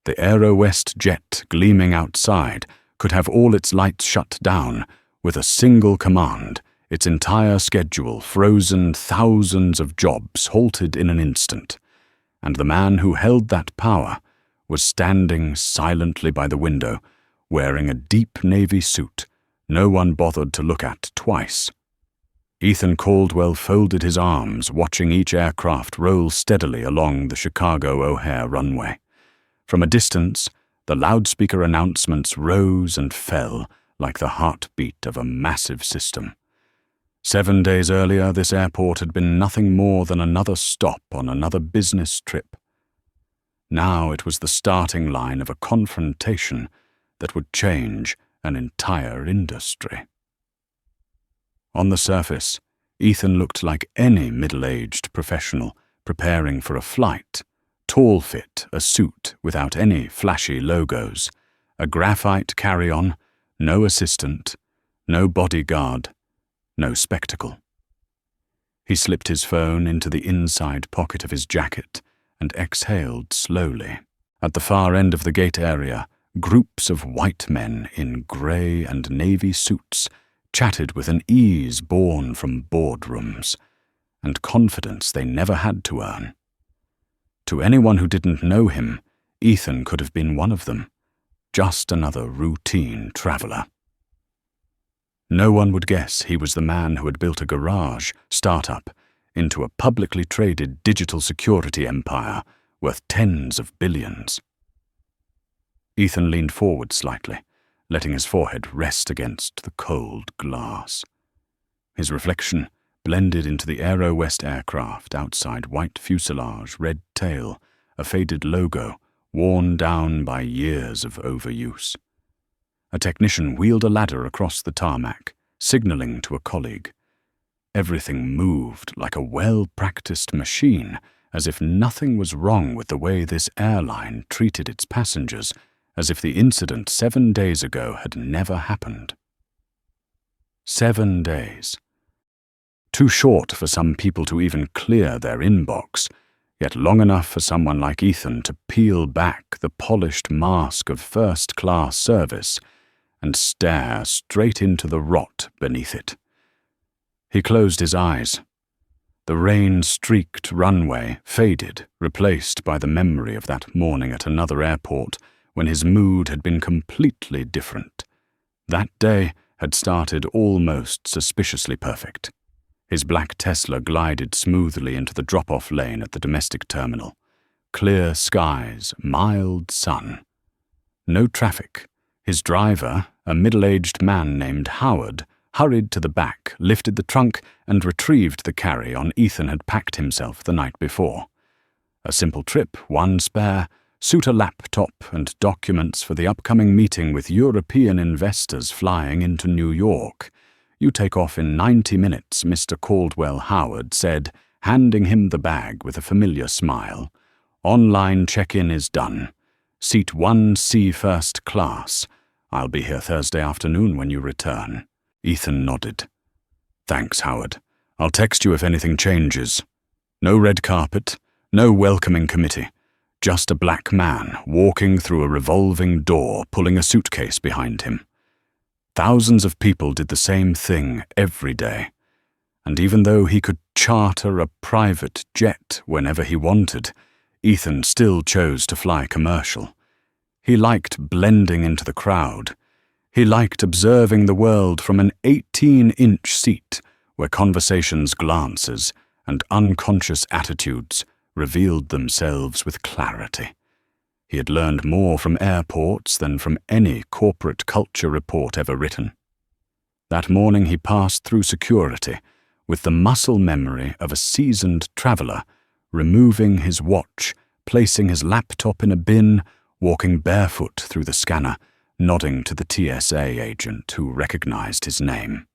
The Aero West jet gleaming outside could have all its lights shut down with a single command, its entire schedule frozen, thousands of jobs halted in an instant. And the man who held that power was standing silently by the window, wearing a deep navy suit no one bothered to look at twice. Ethan Caldwell folded his arms, watching each aircraft roll steadily along the Chicago O'Hare runway. From a distance, the loudspeaker announcements rose and fell like the heartbeat of a massive system. 7 days earlier, this airport had been nothing more than another stop on another business trip. Now it was the starting line of a confrontation that would change an entire industry. On the surface, Ethan looked like any middle-aged professional preparing for a flight. Tall fit, a suit without any flashy logos, a graphite carry-on, no assistant, no bodyguard, no spectacle. He slipped his phone into the inside pocket of his jacket and exhaled slowly. At the far end of the gate area, groups of white men in grey and navy suits chatted with an ease born from boardrooms and confidence they never had to earn. To anyone who didn't know him, Ethan could have been one of them, just another routine traveler. No one would guess he was the man who had built a garage startup into a publicly traded digital security empire worth tens of billions. Ethan leaned forward slightly, letting his forehead rest against the cold glass. His reflection blended into the Aero West aircraft outside, white fuselage, red tail, a faded logo worn down by years of overuse. A technician wheeled a ladder across the tarmac, signaling to a colleague. Everything moved like a well-practiced machine, as if nothing was wrong with the way this airline treated its passengers, as if the incident 7 days ago had never happened. 7 days. Too short for some people to even clear their inbox, yet long enough for someone like Ethan to peel back the polished mask of first-class service and stare straight into the rot beneath it. He closed his eyes. The rain-streaked runway faded, replaced by the memory of that morning at another airport when his mood had been completely different. That day had started almost suspiciously perfect. His black Tesla glided smoothly into the drop-off lane at the domestic terminal. Clear skies, mild sun. No traffic. His driver, a middle-aged man named Howard, hurried to the back, lifted the trunk, and retrieved the carry-on Ethan had packed himself the night before. A simple trip, one spare, suit a laptop and documents for the upcoming meeting with European investors flying into New York. "You take off in 90 minutes, Mr. Caldwell," Howard said, handing him the bag with a familiar smile. "Online check-in is done. Seat 1C first class. I'll be here Thursday afternoon when you return." Ethan nodded. "Thanks, Howard. I'll text you if anything changes." No red carpet, no welcoming committee. Just a black man walking through a revolving door, pulling a suitcase behind him. Thousands of people did the same thing every day. And even though he could charter a private jet whenever he wanted, Ethan still chose to fly commercial. He liked blending into the crowd. He liked observing the world from an 18-inch seat where conversations, glances, and unconscious attitudes revealed themselves with clarity. He had learned more from airports than from any corporate culture report ever written. That morning he passed through security with the muscle memory of a seasoned traveler, removing his watch, placing his laptop in a bin, walking barefoot through the scanner, nodding to the TSA agent who recognized his name.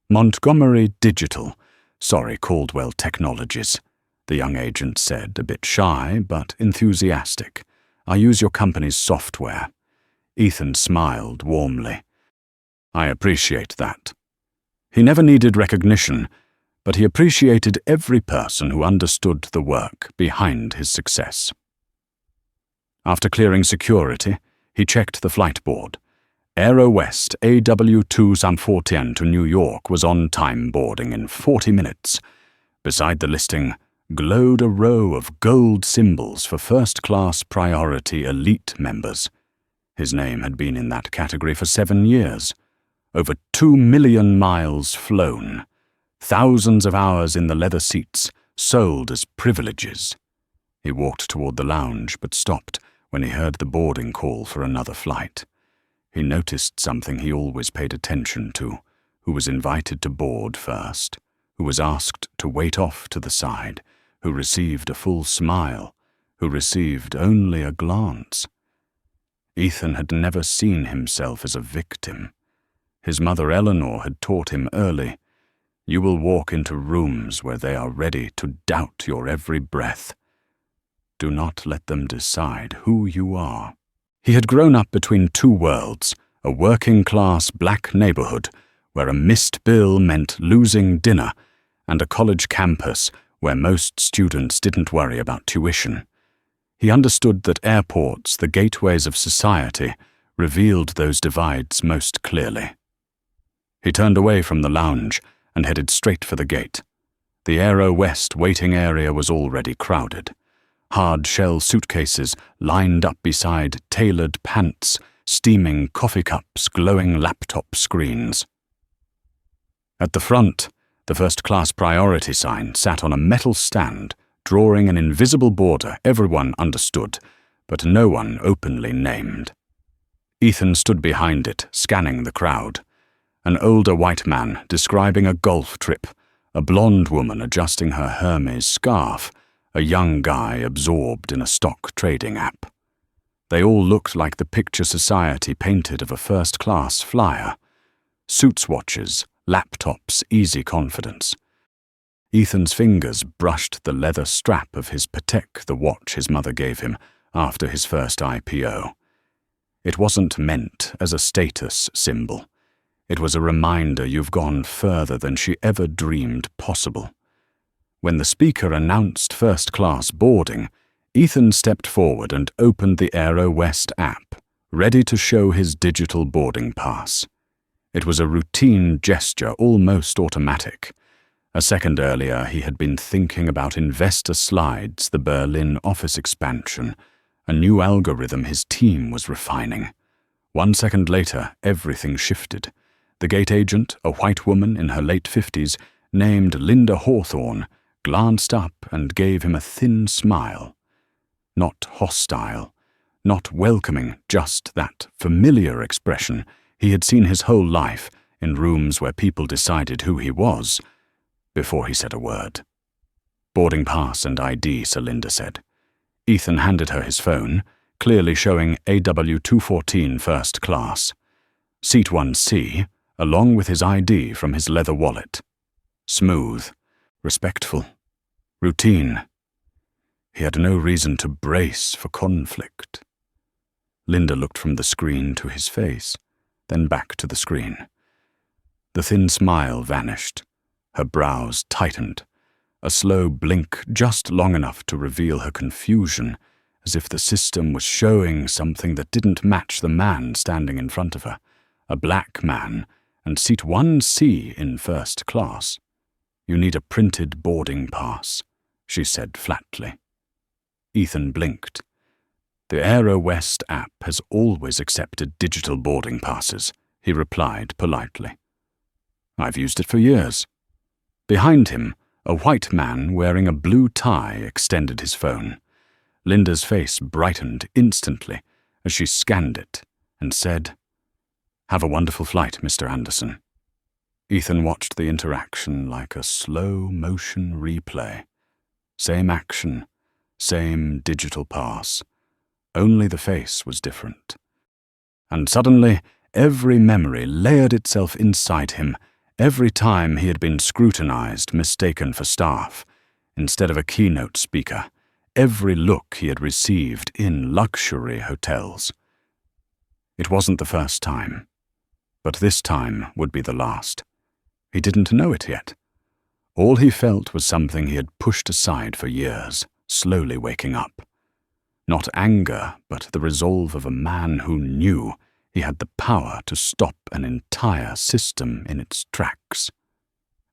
"Montgomery Digital, sorry, Caldwell Technologies," the young agent said, a bit shy but enthusiastic. "I use your company's software." Ethan smiled warmly. "I appreciate that." He never needed recognition, but he appreciated every person who understood the work behind his success. After clearing security, he checked the flight board. Aero West AW2 San Fortien to New York was on-time boarding in 40 minutes. Beside the listing glowed a row of gold symbols for first-class priority elite members. His name had been in that category for 7 years. Over 2 million miles flown. Thousands of hours in the leather seats, sold as privileges. He walked toward the lounge, but stopped when he heard the boarding call for another flight. He noticed something he always paid attention to: who was invited to board first, who was asked to wait off to the side, who received a full smile, who received only a glance. Ethan had never seen himself as a victim. His mother Eleanor had taught him early, "You will walk into rooms where they are ready to doubt your every breath. Do not let them decide who you are." He had grown up between two worlds, a working-class black neighborhood where a missed bill meant losing dinner, and a college campus where most students didn't worry about tuition. He understood that airports, the gateways of society, revealed those divides most clearly. He turned away from the lounge and headed straight for the gate. The Aero West waiting area was already crowded. Hard-shell suitcases lined up beside tailored pants, steaming coffee cups, glowing laptop screens. At the front, the first-class priority sign sat on a metal stand, drawing an invisible border everyone understood, but no one openly named. Ethan stood behind it, scanning the crowd. An older white man describing a golf trip, a blonde woman adjusting her Hermes scarf, a young guy absorbed in a stock trading app. They all looked like the picture society painted of a first-class flyer. Suits watches, laptops, easy confidence. Ethan's fingers brushed the leather strap of his Patek, the watch his mother gave him after his first IPO. It wasn't meant as a status symbol. It was a reminder you've gone further than she ever dreamed possible. When the speaker announced first-class boarding, Ethan stepped forward and opened the Aero West app, ready to show his digital boarding pass. It was a routine gesture, almost automatic. A second earlier, he had been thinking about investor slides, the Berlin office expansion, a new algorithm his team was refining. 1 second later, everything shifted. The gate agent, a white woman in her late 50s, named Linda Hawthorne, glanced up and gave him a thin smile. Not hostile, not welcoming, just that familiar expression he had seen his whole life in rooms where people decided who he was before he said a word. "Boarding pass and ID," Sir Linda said. Ethan handed her his phone, clearly showing AW214 first class. Seat 1C, along with his ID from his leather wallet. Smooth, respectful, routine. He had no reason to brace for conflict. Linda looked from the screen to his face, then back to the screen. The thin smile vanished. Her brows tightened. A slow blink just long enough to reveal her confusion, as if the system was showing something that didn't match the man standing in front of her. A black man, and seat 1C in first class. "You need a printed boarding pass," she said flatly. Ethan blinked. "The Aero West app has always accepted digital boarding passes," he replied politely. "I've used it for years." Behind him, a white man wearing a blue tie extended his phone. Linda's face brightened instantly as she scanned it and said, "Have a wonderful flight, Mr. Anderson." Ethan watched the interaction like a slow-motion replay. Same action, same digital pass. Only the face was different. And suddenly, every memory layered itself inside him. Every time he had been scrutinized, mistaken for staff, instead of a keynote speaker. Every look he had received in luxury hotels. It wasn't the first time, but this time would be the last. He didn't know it yet. All he felt was something he had pushed aside for years, slowly waking up. Not anger, but the resolve of a man who knew he had the power to stop an entire system in its tracks.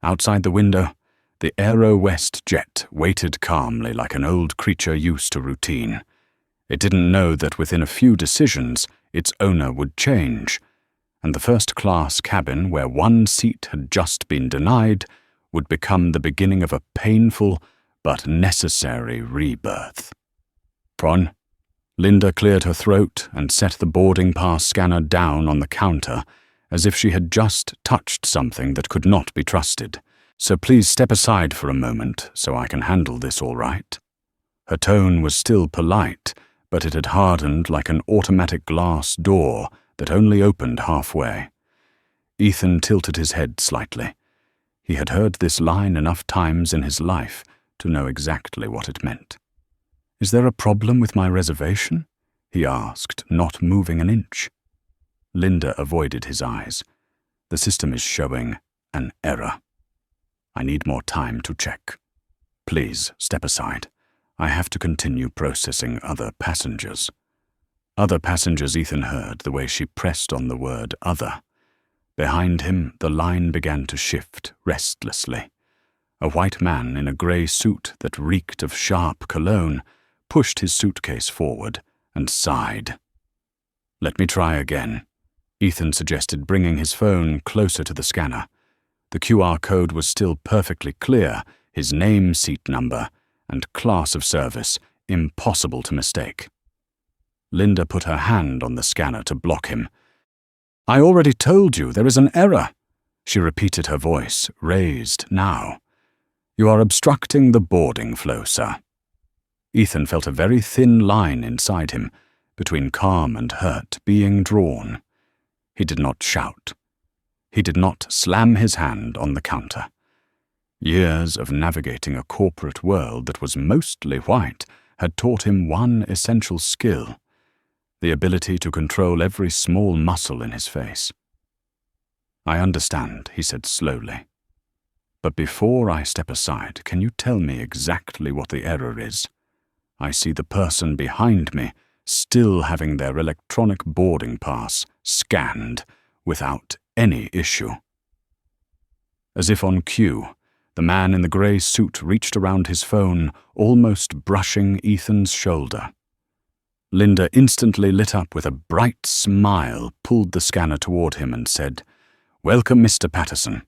Outside the window, the Aero West jet waited calmly like an old creature used to routine. It didn't know that within a few decisions, its owner would change, and the first-class cabin where one seat had just been denied would become the beginning of a painful but necessary rebirth. Pron. Linda cleared her throat and set the boarding pass scanner down on the counter as if she had just touched something that could not be trusted. So please step aside for a moment so I can handle this all right. Her tone was still polite, but it had hardened like an automatic glass door that only opened halfway. Ethan tilted his head slightly. He had heard this line enough times in his life to know exactly what it meant. "Is there a problem with my reservation?" he asked, not moving an inch. Linda avoided his eyes. "The system is showing an error. I need more time to check. Please step aside. I have to continue processing other passengers." Other passengers, Ethan heard the way she pressed on the word other. Behind him, the line began to shift restlessly. A white man in a grey suit that reeked of sharp cologne pushed his suitcase forward and sighed. "Let me try again," Ethan suggested, bringing his phone closer to the scanner. The QR code was still perfectly clear, his name, seat number, and class of service impossible to mistake. Linda put her hand on the scanner to block him. "I already told you there is an error," she repeated, her voice raised now. "You are obstructing the boarding flow, sir." Ethan felt a very thin line inside him, between calm and hurt, being drawn. He did not shout. He did not slam his hand on the counter. Years of navigating a corporate world that was mostly white had taught him one essential skill: the ability to control every small muscle in his face. "I understand," he said slowly. "But before I step aside, can you tell me exactly what the error is? I see the person behind me still having their electronic boarding pass scanned without any issue." As if on cue, the man in the grey suit reached around his phone, almost brushing Ethan's shoulder. Linda instantly lit up with a bright smile, pulled the scanner toward him and said, "Welcome, Mr. Patterson.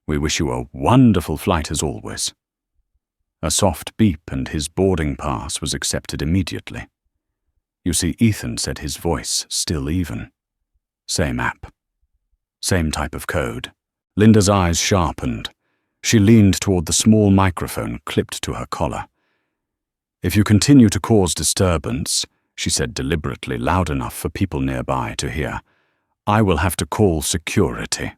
We wish you a wonderful flight as always." A soft beep and his boarding pass was accepted immediately. You see, Ethan said, his voice still even. Same app. Same type of code. Linda's eyes sharpened. She leaned toward the small microphone clipped to her collar. "If you continue to cause disturbance," she said deliberately, loud enough for people nearby to hear, "I will have to call security."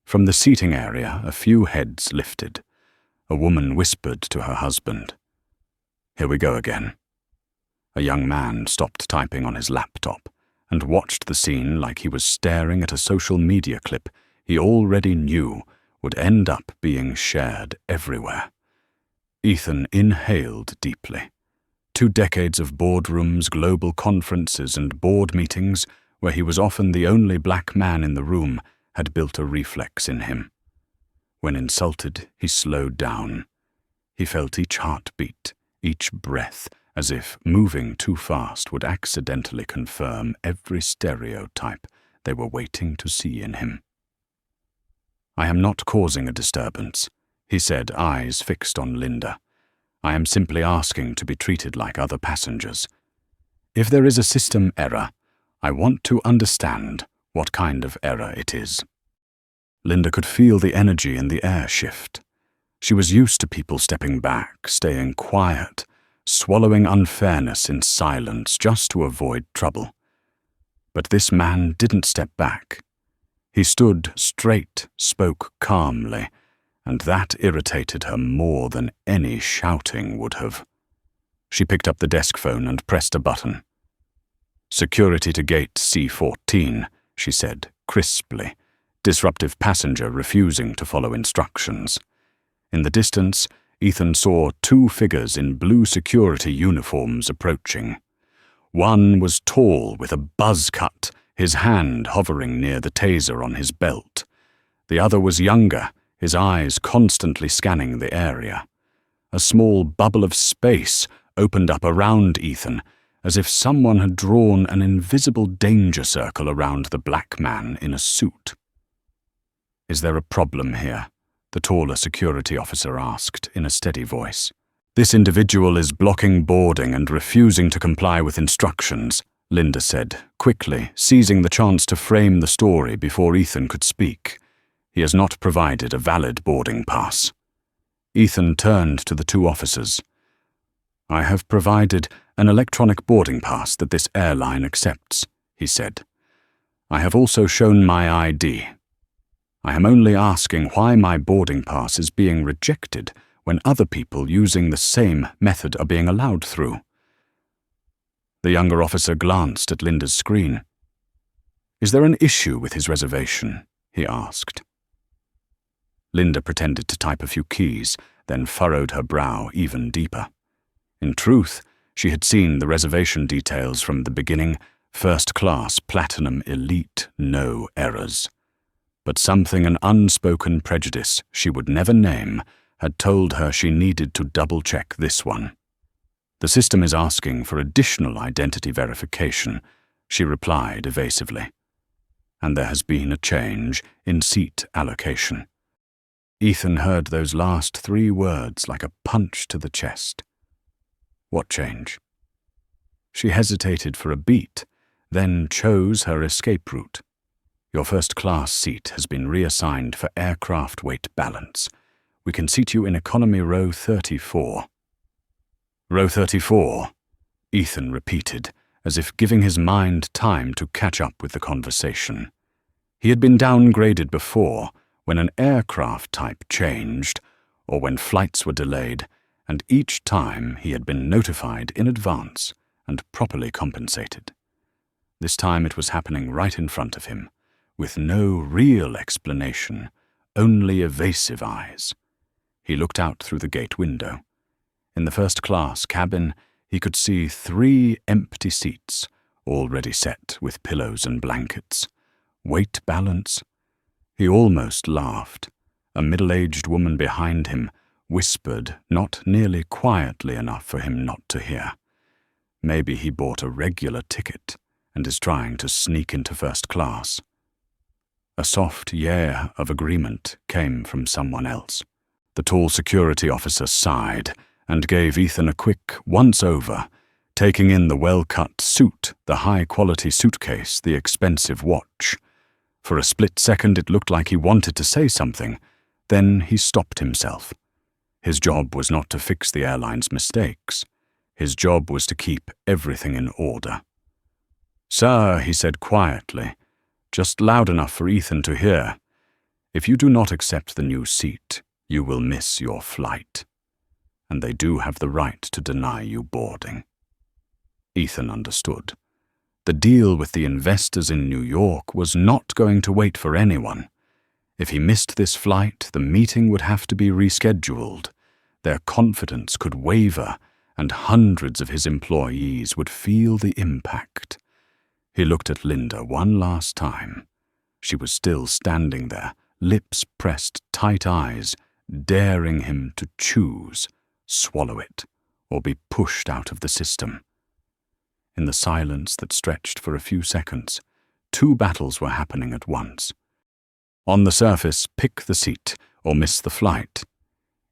From the seating area, a few heads lifted. A woman whispered to her husband. "Here we go again." A young man stopped typing on his laptop and watched the scene like he was staring at a social media clip he already knew would end up being shared everywhere. Ethan inhaled deeply. 2 decades of boardrooms, global conferences, and board meetings where he was often the only black man in the room had built a reflex in him. When insulted, he slowed down. He felt each heartbeat, each breath, as if moving too fast would accidentally confirm every stereotype they were waiting to see in him. "I am not causing a disturbance," he said, eyes fixed on Linda. "I am simply asking to be treated like other passengers. If there is a system error, I want to understand what kind of error it is." Linda could feel the energy in the air shift. She was used to people stepping back, staying quiet, swallowing unfairness in silence just to avoid trouble. But this man didn't step back. He stood straight, spoke calmly, and that irritated her more than any shouting would have. She picked up the desk phone and pressed a button. "Security to gate C14, she said, crisply, disruptive passenger refusing to follow instructions. In the distance, Ethan saw two figures in blue security uniforms approaching. One was tall with a buzz cut, his hand hovering near the taser on his belt. The other was younger, his eyes constantly scanning the area. A small bubble of space opened up around Ethan, as if someone had drawn an invisible danger circle around the black man in a suit. "Is there a problem here?" the taller security officer asked in a steady voice. "This individual is blocking boarding and refusing to comply with instructions," Linda said, quickly, seizing the chance to frame the story before Ethan could speak. "He has not provided a valid boarding pass." Ethan turned to the two officers. "I have provided an electronic boarding pass that this airline accepts," he said. "I have also shown my ID. I am only asking why my boarding pass is being rejected when other people using the same method are being allowed through." The younger officer glanced at Linda's screen. "Is there an issue with his reservation?" he asked. Linda pretended to type a few keys, then furrowed her brow even deeper. In truth, she had seen the reservation details from the beginning: first class, platinum, elite, no errors. But something, an unspoken prejudice she would never name, had told her she needed to double-check this one. "The system is asking for additional identity verification," she replied evasively. "And there has been a change in seat allocation." Ethan heard those last three words like a punch to the chest. What change? She hesitated for a beat, then chose her escape route. "Your first-class seat has been reassigned for aircraft weight balance. We can seat you in economy row 34. "Row 34, Ethan repeated, as if giving his mind time to catch up with the conversation. He had been downgraded before, when an aircraft type changed, or when flights were delayed, and each time he had been notified in advance and properly compensated. This time it was happening right in front of him, with no real explanation, only evasive eyes. He looked out through the gate window. In the first-class cabin, he could see 3 empty seats, already set with pillows and blankets. Weight balance? He almost laughed. A middle-aged woman behind him whispered, not nearly quietly enough for him not to hear. Maybe he bought a regular ticket and is trying to sneak into first class. A soft yeah of agreement came from someone else. The tall security officer sighed and gave Ethan a quick once-over, taking in the well-cut suit, the high-quality suitcase, the expensive watch. For a split second it looked like he wanted to say something. Then he stopped himself. His job was not to fix the airline's mistakes. His job was to keep everything in order. "Sir," he said quietly, just loud enough for Ethan to hear, "if you do not accept the new seat, you will miss your flight. And they do have the right to deny you boarding." Ethan understood. The deal with the investors in New York was not going to wait for anyone. If he missed this flight, the meeting would have to be rescheduled. Their confidence could waver, and hundreds of his employees would feel the impact. He looked at Linda one last time. She was still standing there, lips pressed, tight eyes, daring him to choose, swallow it, or be pushed out of the system. In the silence that stretched for a few seconds, 2 battles were happening at once. On the surface, pick the seat or miss the flight.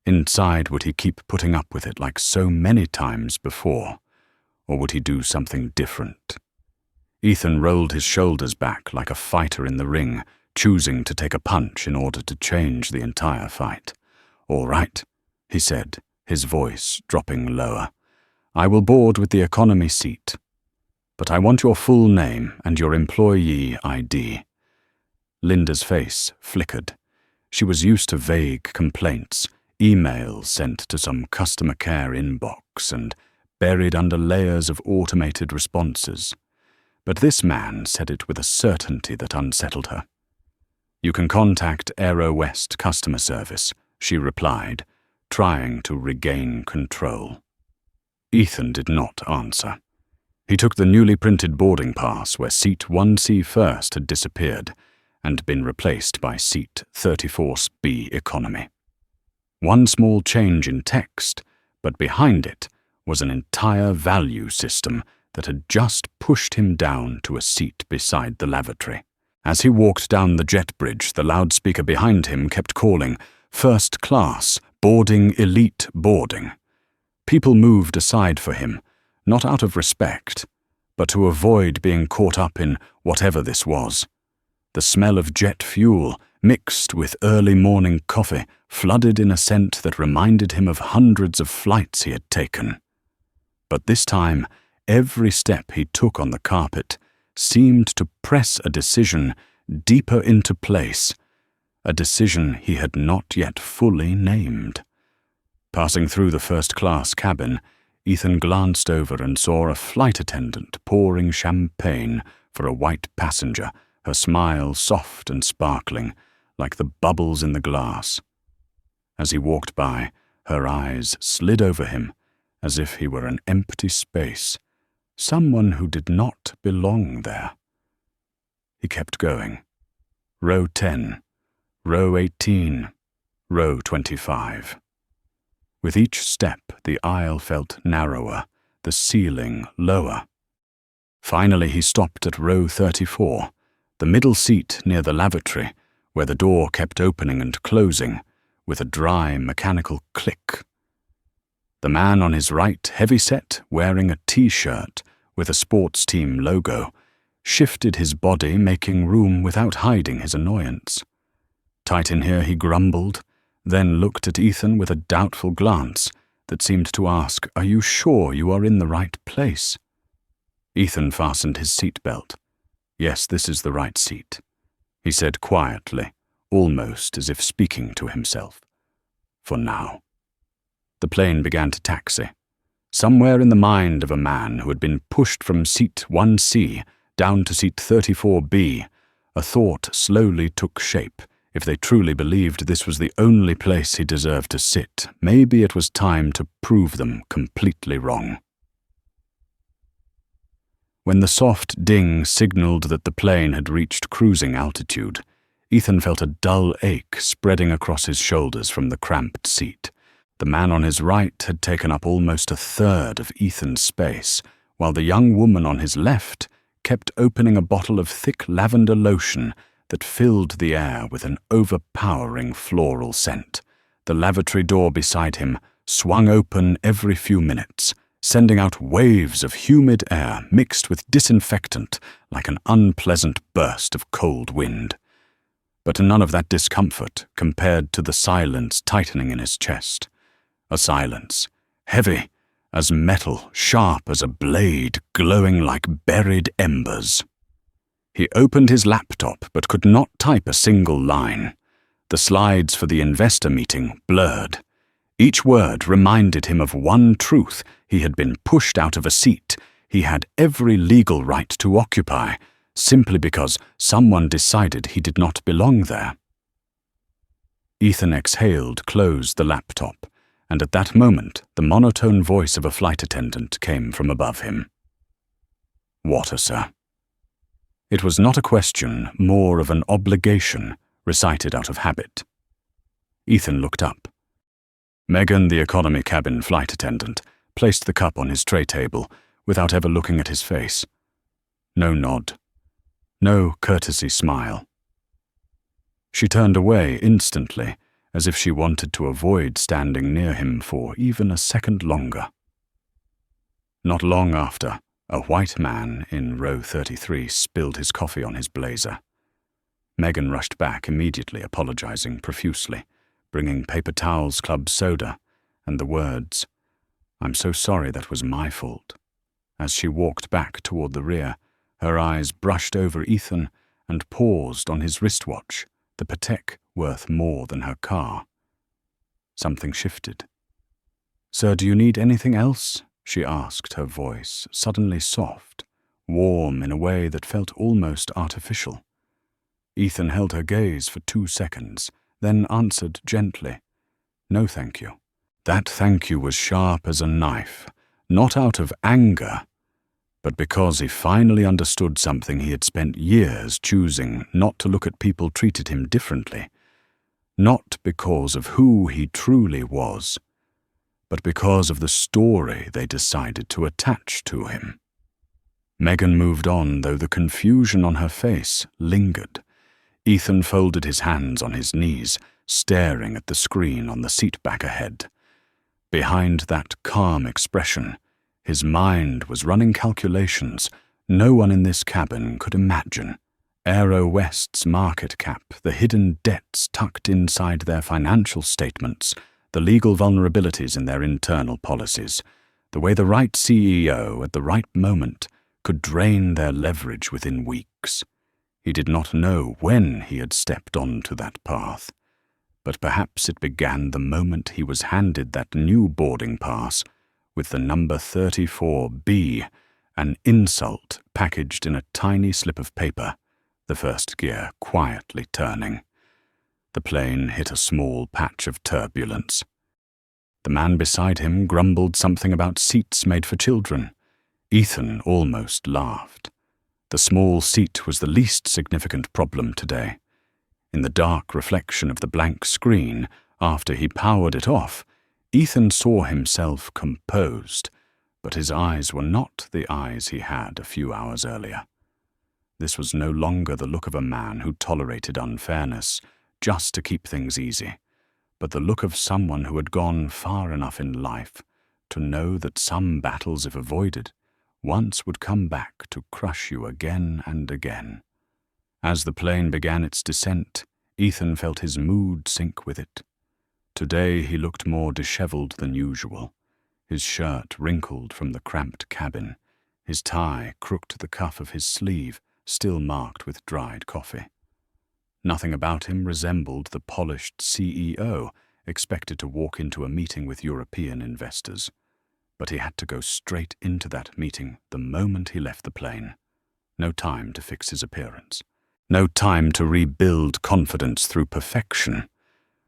Inside, would he keep putting up with it like so many times before, or would he do something different? Ethan rolled his shoulders back like a fighter in the ring, choosing to take a punch in order to change the entire fight. "All right," he said, his voice dropping lower. "I will board with the economy seat. But I want your full name and your employee ID." Linda's face flickered. She was used to vague complaints, emails sent to some customer care inbox and buried under layers of automated responses. But this man said it with a certainty that unsettled her. "You can contact Aero West customer service," she replied, trying to regain control. Ethan did not answer. He took the newly printed boarding pass where seat 1C first had disappeared and been replaced by seat 34B economy. One small change in text, but behind it was an entire value system that had just pushed him down to a seat beside the lavatory. As he walked down the jet bridge, the loudspeaker behind him kept calling, "First class, boarding, elite boarding." People moved aside for him, not out of respect, but to avoid being caught up in whatever this was. The smell of jet fuel, mixed with early morning coffee, flooded in a scent that reminded him of hundreds of flights he had taken. But this time, every step he took on the carpet seemed to press a decision deeper into place, a decision he had not yet fully named. Passing through the first-class cabin, Ethan glanced over and saw a flight attendant pouring champagne for a white passenger, her smile soft and sparkling, like the bubbles in the glass. As he walked by, her eyes slid over him, as if he were an empty space, someone who did not belong there. He kept going. Row 10, row 18, row 25. With each step, the aisle felt narrower, the ceiling lower. Finally, he stopped at row 34, the middle seat near the lavatory, where the door kept opening and closing, with a dry, mechanical click. The man on his right, heavy-set, wearing a T-shirt with a sports team logo, shifted his body, making room without hiding his annoyance. "Tight in here," he grumbled, then looked at Ethan with a doubtful glance that seemed to ask, "Are you sure you are in the right place?" Ethan fastened his seatbelt. "Yes, this is the right seat," he said quietly, almost as if speaking to himself. "For now." The plane began to taxi. Somewhere in the mind of a man who had been pushed from seat 1C down to seat 34B, a thought slowly took shape. If they truly believed this was the only place he deserved to sit, maybe it was time to prove them completely wrong. When the soft ding signaled that the plane had reached cruising altitude, Ethan felt a dull ache spreading across his shoulders from the cramped seat. The man on his right had taken up almost a third of Ethan's space, while the young woman on his left kept opening a bottle of thick lavender lotion that filled the air with an overpowering floral scent. The lavatory door beside him swung open every few minutes, sending out waves of humid air mixed with disinfectant like an unpleasant burst of cold wind. But none of that discomfort compared to the silence tightening in his chest. A silence, heavy as metal, sharp as a blade, glowing like buried embers. He opened his laptop but could not type a single line. The slides for the investor meeting blurred. Each word reminded him of one truth: he had been pushed out of a seat he had every legal right to occupy, simply because someone decided he did not belong there. Ethan exhaled, closed the laptop, and at that moment the monotone voice of a flight attendant came from above him. "Water, sir." It was not a question, more of an obligation, recited out of habit. Ethan looked up. Megan, the economy cabin flight attendant, placed the cup on his tray table without ever looking at his face. No nod. No courtesy smile. She turned away instantly, as if she wanted to avoid standing near him for even a second longer. Not long after, a white man in row 33 spilled his coffee on his blazer. Megan rushed back immediately, apologizing profusely, bringing paper towels, club soda, and the words, "I'm so sorry, that was my fault." As she walked back toward the rear, her eyes brushed over Ethan and paused on his wristwatch, the Patek worth more than her car. Something shifted. "Sir, do you need anything else?" she asked, her voice suddenly soft, warm in a way that felt almost artificial. Ethan held her gaze for 2 seconds, then answered gently, "No, thank you. That thank you was sharp as a knife, not out of anger, but because he finally understood something he had spent years choosing not to look at people treated him differently, not because of who he truly was, but because of the story they decided to attach to him. Megan moved on, though the confusion on her face lingered. Ethan folded his hands on his knees, staring at the screen on the seat back ahead. Behind that calm expression, his mind was running calculations no one in this cabin could imagine. Aero West's market cap, the hidden debts tucked inside their financial statements, the legal vulnerabilities in their internal policies, the way the right CEO at the right moment could drain their leverage within weeks. He did not know when he had stepped onto that path, but perhaps it began the moment he was handed that new boarding pass with the number 34B, an insult packaged in a tiny slip of paper, the first gear quietly turning. The plane hit a small patch of turbulence. The man beside him grumbled something about seats made for children. Ethan almost laughed. The small seat was the least significant problem today. In the dark reflection of the blank screen, after he powered it off, Ethan saw himself composed, but his eyes were not the eyes he had a few hours earlier. This was no longer the look of a man who tolerated unfairness just to keep things easy, but the look of someone who had gone far enough in life to know that some battles, if avoided, once would come back to crush you again and again. As the plane began its descent, Ethan felt his mood sink with it. Today he looked more disheveled than usual, his shirt wrinkled from the cramped cabin, his tie crooked the cuff of his sleeve, still marked with dried coffee. Nothing about him resembled the polished CEO expected to walk into a meeting with European investors, but he had to go straight into that meeting the moment he left the plane. No time to fix his appearance. No time to rebuild confidence through perfection.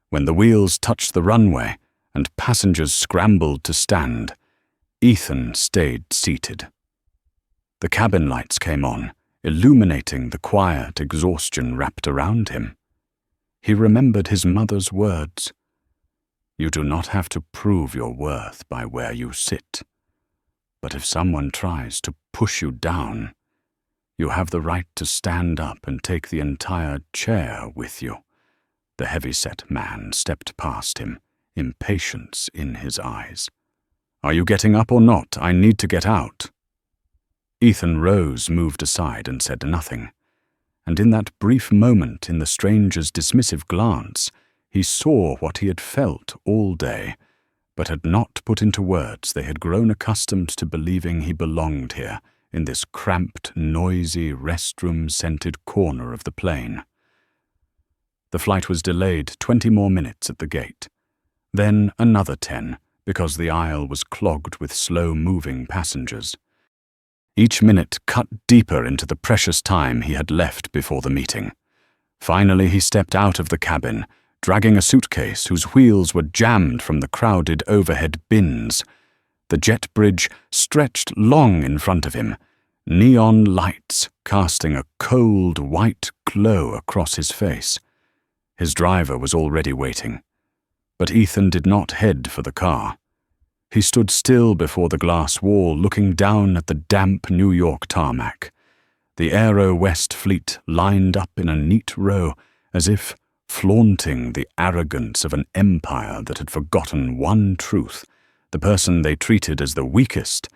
When the wheels touched the runway and passengers scrambled to stand, Ethan stayed seated. The cabin lights came on, illuminating the quiet exhaustion wrapped around him. He remembered his mother's words. You do not have to prove your worth by where you sit. But if someone tries to push you down, you have the right to stand up and take the entire chair with you. The heavy-set man stepped past him, impatience in his eyes. Are you getting up or not? I need to get out. Ethan rose, moved aside, and said nothing. And in that brief moment, in the stranger's dismissive glance, he saw what he had felt all day, but had not put into words. They had grown accustomed to believing he belonged here, in this cramped, noisy, restroom-scented corner of the plane. The flight was delayed 20 more minutes at the gate. Then another 10, because the aisle was clogged with slow-moving passengers. Each minute cut deeper into the precious time he had left before the meeting. Finally, he stepped out of the cabin, dragging a suitcase whose wheels were jammed from the crowded overhead bins. The jet bridge stretched long in front of him, neon lights casting a cold white glow across his face. His driver was already waiting, but Ethan did not head for the car. He stood still before the glass wall, looking down at the damp New York tarmac. The Aero West fleet lined up in a neat row, as if flaunting the arrogance of an empire that had forgotten one truth. The person they treated as the weakest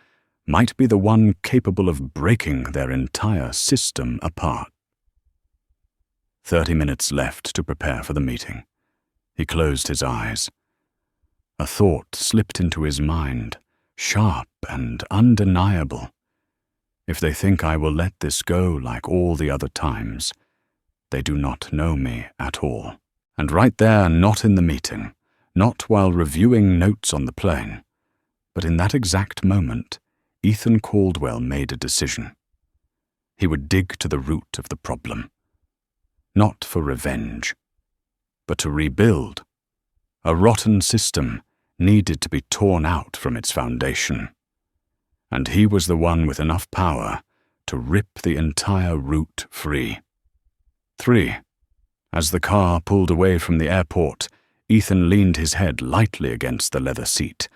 might be the one capable of breaking their entire system apart. 30 minutes left to prepare for the meeting. He closed his eyes. A thought slipped into his mind, sharp and undeniable. If they think I will let this go like all the other times, they do not know me at all. And right there, not in the meeting, not while reviewing notes on the plane, but in that exact moment, Ethan Caldwell made a decision. He would dig to the root of the problem. Not for revenge, but to rebuild. A rotten system needed to be torn out from its foundation. And he was the one with enough power to rip the entire route free. 3. As the car pulled away from the airport, Ethan leaned his head lightly against the leather seat,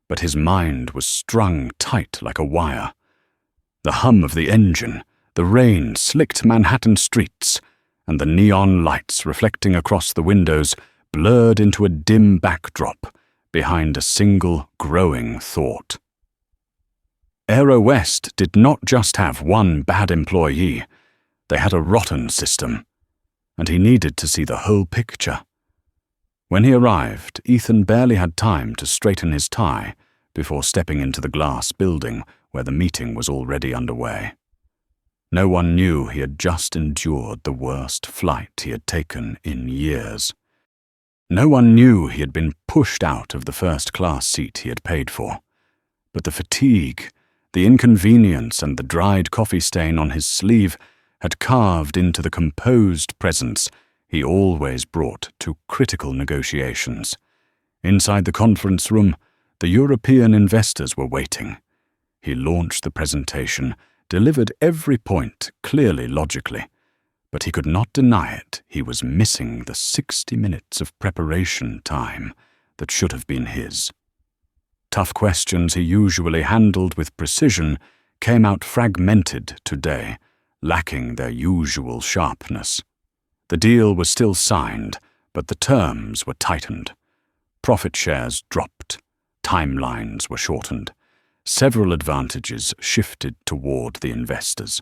but his mind was strung tight like a wire. The hum of the engine, the rain slicked Manhattan streets, and the neon lights reflecting across the windows blurred into a dim backdrop behind a single growing thought. Aero West did not just have one bad employee, they had a rotten system, and he needed to see the whole picture. When he arrived, Ethan barely had time to straighten his tie before stepping into the glass building where the meeting was already underway. No one knew he had just endured the worst flight he had taken in years. No one knew he had been pushed out of the first-class seat he had paid for. But the fatigue, the inconvenience, and the dried coffee stain on his sleeve had carved into the composed presence he always brought to critical negotiations. Inside the conference room, the European investors were waiting. He launched the presentation, delivered every point clearly logically, but he could not deny it. He was missing the 60 minutes of preparation time that should have been his. Tough questions he usually handled with precision came out fragmented today, lacking their usual sharpness. The deal was still signed, but the terms were tightened. Profit shares dropped. Timelines were shortened. Several advantages shifted toward the investors.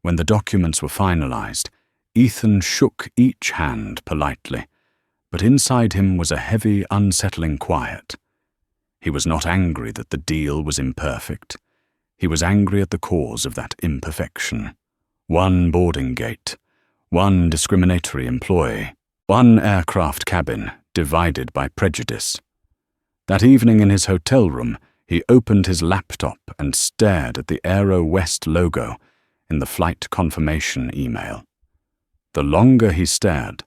When the documents were finalized, Ethan shook each hand politely, but inside him was a heavy, unsettling quiet. He was not angry that the deal was imperfect. He was angry at the cause of that imperfection. One boarding gate, one discriminatory employee, one aircraft cabin divided by prejudice. That evening in his hotel room, he opened his laptop and stared at the Aero West logo in the flight confirmation email. The longer he stared,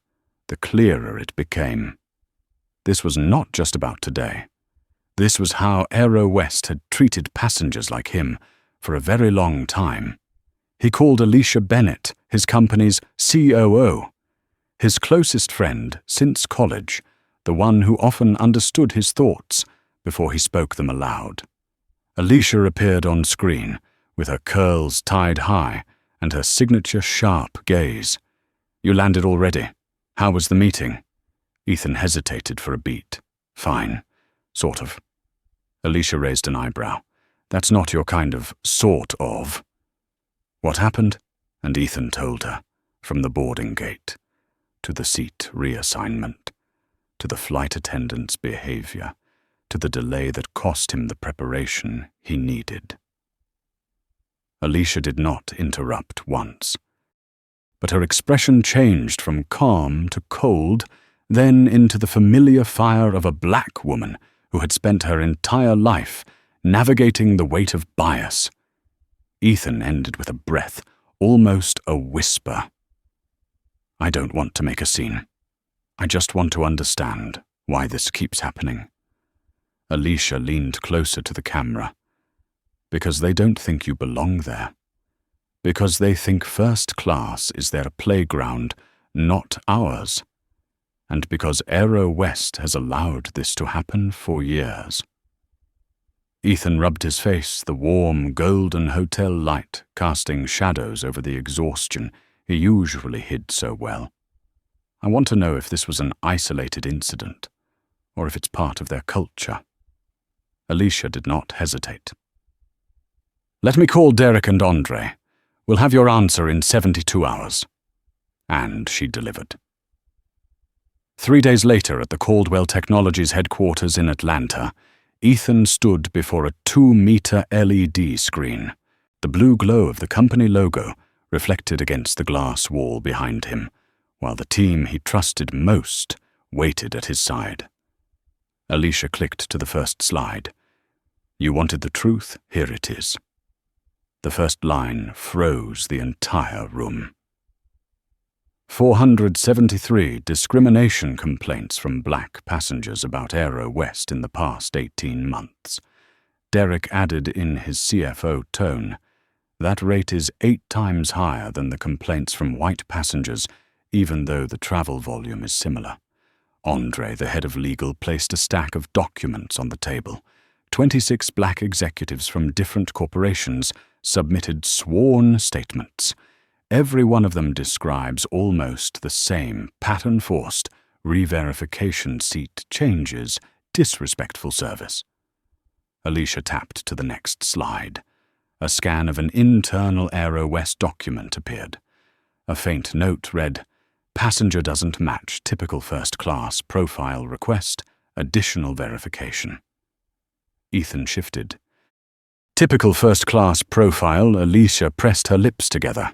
the clearer it became. This was not just about today. This was how Aero West had treated passengers like him for a very long time. He called Alicia Bennett his company's COO, his closest friend since college, the one who often understood his thoughts before he spoke them aloud. Alicia appeared on screen, with her curls tied high and her signature sharp gaze. "You landed already. How was the meeting?" Ethan hesitated for a beat. "Fine. Sort of." Alicia raised an eyebrow. "That's not your kind of sort of." What happened? And Ethan told her, from the boarding gate, to the seat reassignment, to the flight attendant's behavior, to the delay that cost him the preparation he needed. Alicia did not interrupt once, but her expression changed from calm to cold, then into the familiar fire of a black woman who had spent her entire life navigating the weight of bias. Ethan ended with a breath, almost a whisper. "I don't want to make a scene. I just want to understand why this keeps happening." Alicia leaned closer to the camera. "Because they don't think you belong there. Because they think first class is their playground, not ours. And because Aero West has allowed this to happen for years." Ethan rubbed his face, the warm, golden hotel light casting shadows over the exhaustion he usually hid so well. "I want to know if this was an isolated incident, or if it's part of their culture." Alicia did not hesitate. "Let me call Derek and Andre. We'll have your answer in 72 hours. And she delivered. 3 days later, at the Caldwell Technologies headquarters in Atlanta, Ethan stood before a 2-meter LED screen. The blue glow of the company logo reflected against the glass wall behind him, while the team he trusted most waited at his side. Alicia clicked to the first slide. "You wanted the truth? Here it is." The first line froze the entire room. 473 discrimination complaints from black passengers about Aero West in the past 18 months. Derek added in his CFO tone, "That rate is 8 times higher than the complaints from white passengers, even though the travel volume is similar." Andre, the head of legal, placed a stack of documents on the table. 26 black executives from different corporations submitted sworn statements. Every one of them describes almost the same pattern-forced, re-verification seat changes, disrespectful service. Alicia tapped to the next slide. A scan of an internal Aero West document appeared. A faint note read, "Passenger doesn't match typical first-class profile request, additional verification." Ethan shifted. "Typical first-class profile," Alicia pressed her lips together.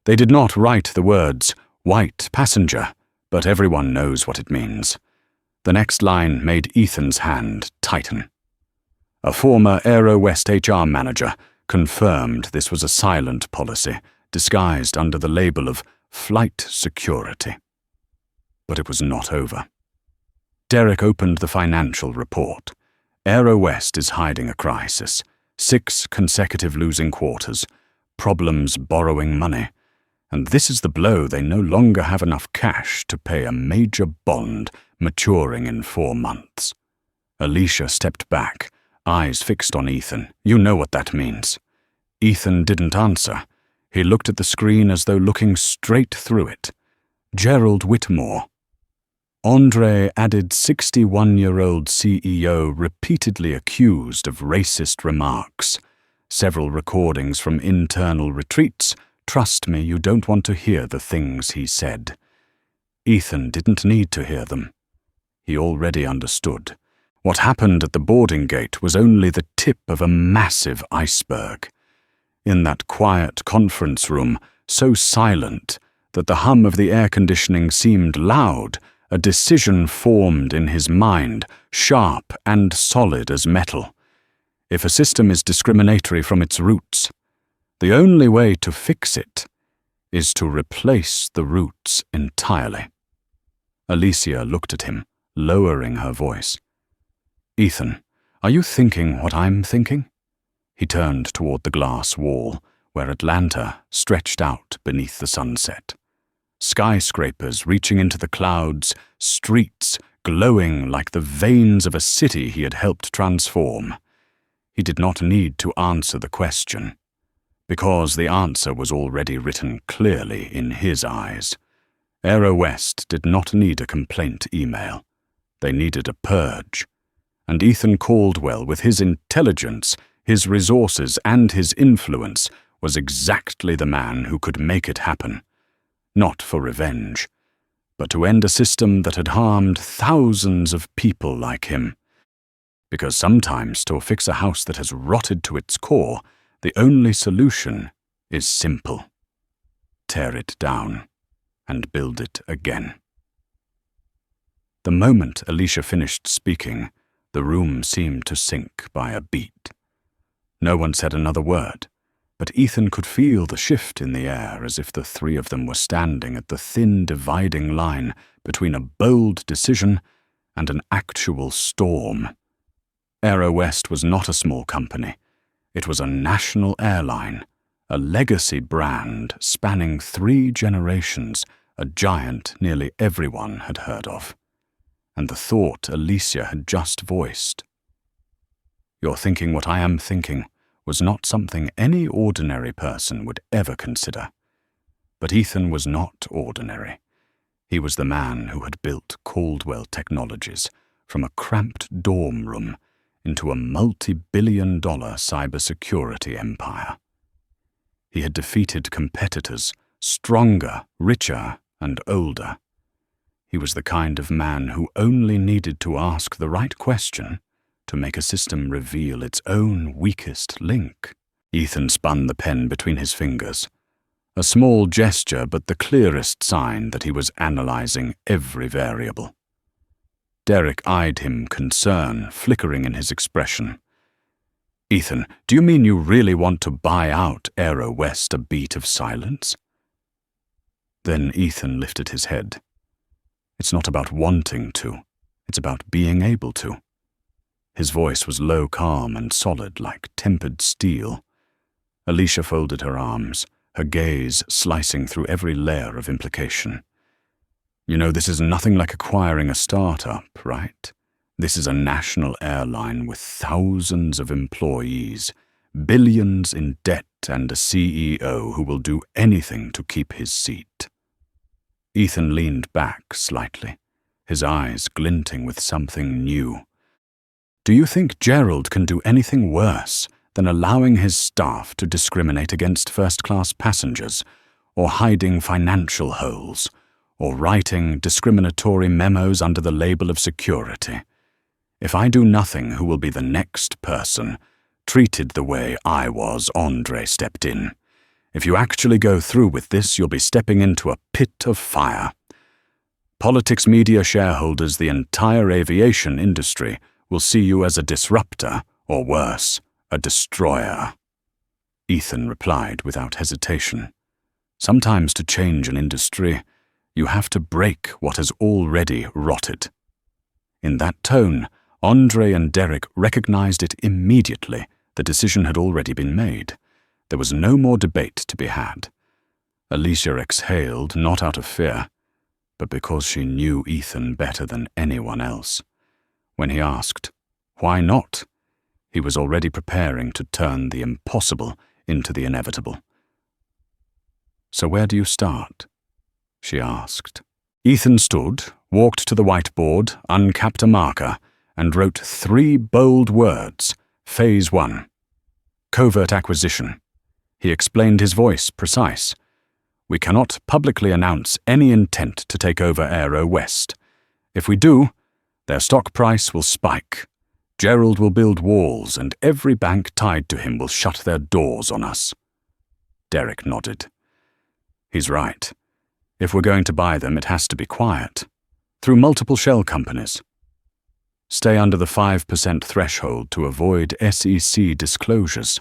They did not write the words, "white passenger," but everyone knows what it means. The next line made Ethan's hand tighten. A former Aero West HR manager confirmed this was a silent policy, disguised under the label of flight security. But it was not over. Derek opened the financial report. Aero West is hiding a crisis. 6 consecutive losing quarters. Problems borrowing money. And this is the blow: they no longer have enough cash to pay a major bond maturing in 4 months. Alicia stepped back, eyes fixed on Ethan. "You know what that means." Ethan didn't answer. He looked at the screen as though looking straight through it. Gerald Whitmore. Andre added 61-year-old CEO repeatedly accused of racist remarks. Several recordings from internal retreats. Trust me, you don't want to hear the things he said. Ethan didn't need to hear them. He already understood. What happened at the boarding gate was only the tip of a massive iceberg. In that quiet conference room, so silent that the hum of the air conditioning seemed loud, a decision formed in his mind, sharp and solid as metal. If a system is discriminatory from its roots, the only way to fix it is to replace the roots entirely. Alicia looked at him, lowering her voice. "Ethan, are you thinking what I'm thinking?" He turned toward the glass wall, where Atlanta stretched out beneath the sunset. Skyscrapers reaching into the clouds, streets glowing like the veins of a city he had helped transform. He did not need to answer the question, because the answer was already written clearly in his eyes. Aero West did not need a complaint email. They needed a purge. And Ethan Caldwell, with his intelligence, his resources, and his influence, was exactly the man who could make it happen. Not for revenge, but to end a system that had harmed thousands of people like him. Because sometimes, to fix a house that has rotted to its core, the only solution is simple. Tear it down and build it again. The moment Alicia finished speaking, the room seemed to sink by a beat. No one said another word, but Ethan could feel the shift in the air, as if the 3 of them were standing at the thin dividing line between a bold decision and an actual storm. Aero West was not a small company. It was a national airline, a legacy brand spanning 3 generations, a giant nearly everyone had heard of. And the thought Alicia had just voiced, "You're thinking what I am thinking," was not something any ordinary person would ever consider. But Ethan was not ordinary. He was the man who had built Caldwell Technologies from a cramped dorm room into a multi-billion-dollar cybersecurity empire. He had defeated competitors, stronger, richer, and older. He was the kind of man who only needed to ask the right question to make a system reveal its own weakest link. Ethan spun the pen between his fingers. A small gesture, but the clearest sign that he was analyzing every variable. Derek eyed him, concern flickering in his expression. "Ethan, do you mean you really want to buy out Aero West a beat of silence?" Then Ethan lifted his head. It's not about wanting to, it's about being able to. His voice was low, calm, and solid like tempered steel. Alicia folded her arms, her gaze slicing through every layer of implication. You know, this is nothing like acquiring a startup, right? This is a national airline with thousands of employees, billions in debt, and a CEO who will do anything to keep his seat. Ethan leaned back slightly, his eyes glinting with something new. Do you think Gerald can do anything worse than allowing his staff to discriminate against first-class passengers, or hiding financial holes, or writing discriminatory memos under the label of security? If I do nothing, who will be the next person, treated the way I was? Andre stepped in. If you actually go through with this, you'll be stepping into a pit of fire. Politics, media, shareholders, the entire aviation industry will see you as a disruptor, or worse, a destroyer. Ethan replied without hesitation. Sometimes to change an industry, you have to break what has already rotted. In that tone, Andre and Derek recognized it immediately. The decision had already been made. There was no more debate to be had. Alicia exhaled, not out of fear, but because she knew Ethan better than anyone else. When he asked, "Why not?" he was already preparing to turn the impossible into the inevitable. "So where do you start?" she asked. Ethan stood, walked to the whiteboard, uncapped a marker, and wrote 3 bold words: Phase 1. Covert acquisition. He explained, his voice precise. We cannot publicly announce any intent to take over Aero West. If we do, their stock price will spike. Gerald will build walls, and every bank tied to him will shut their doors on us. Derek nodded. He's right. If we're going to buy them, it has to be quiet, through multiple shell companies. Stay under the 5% threshold to avoid SEC disclosures.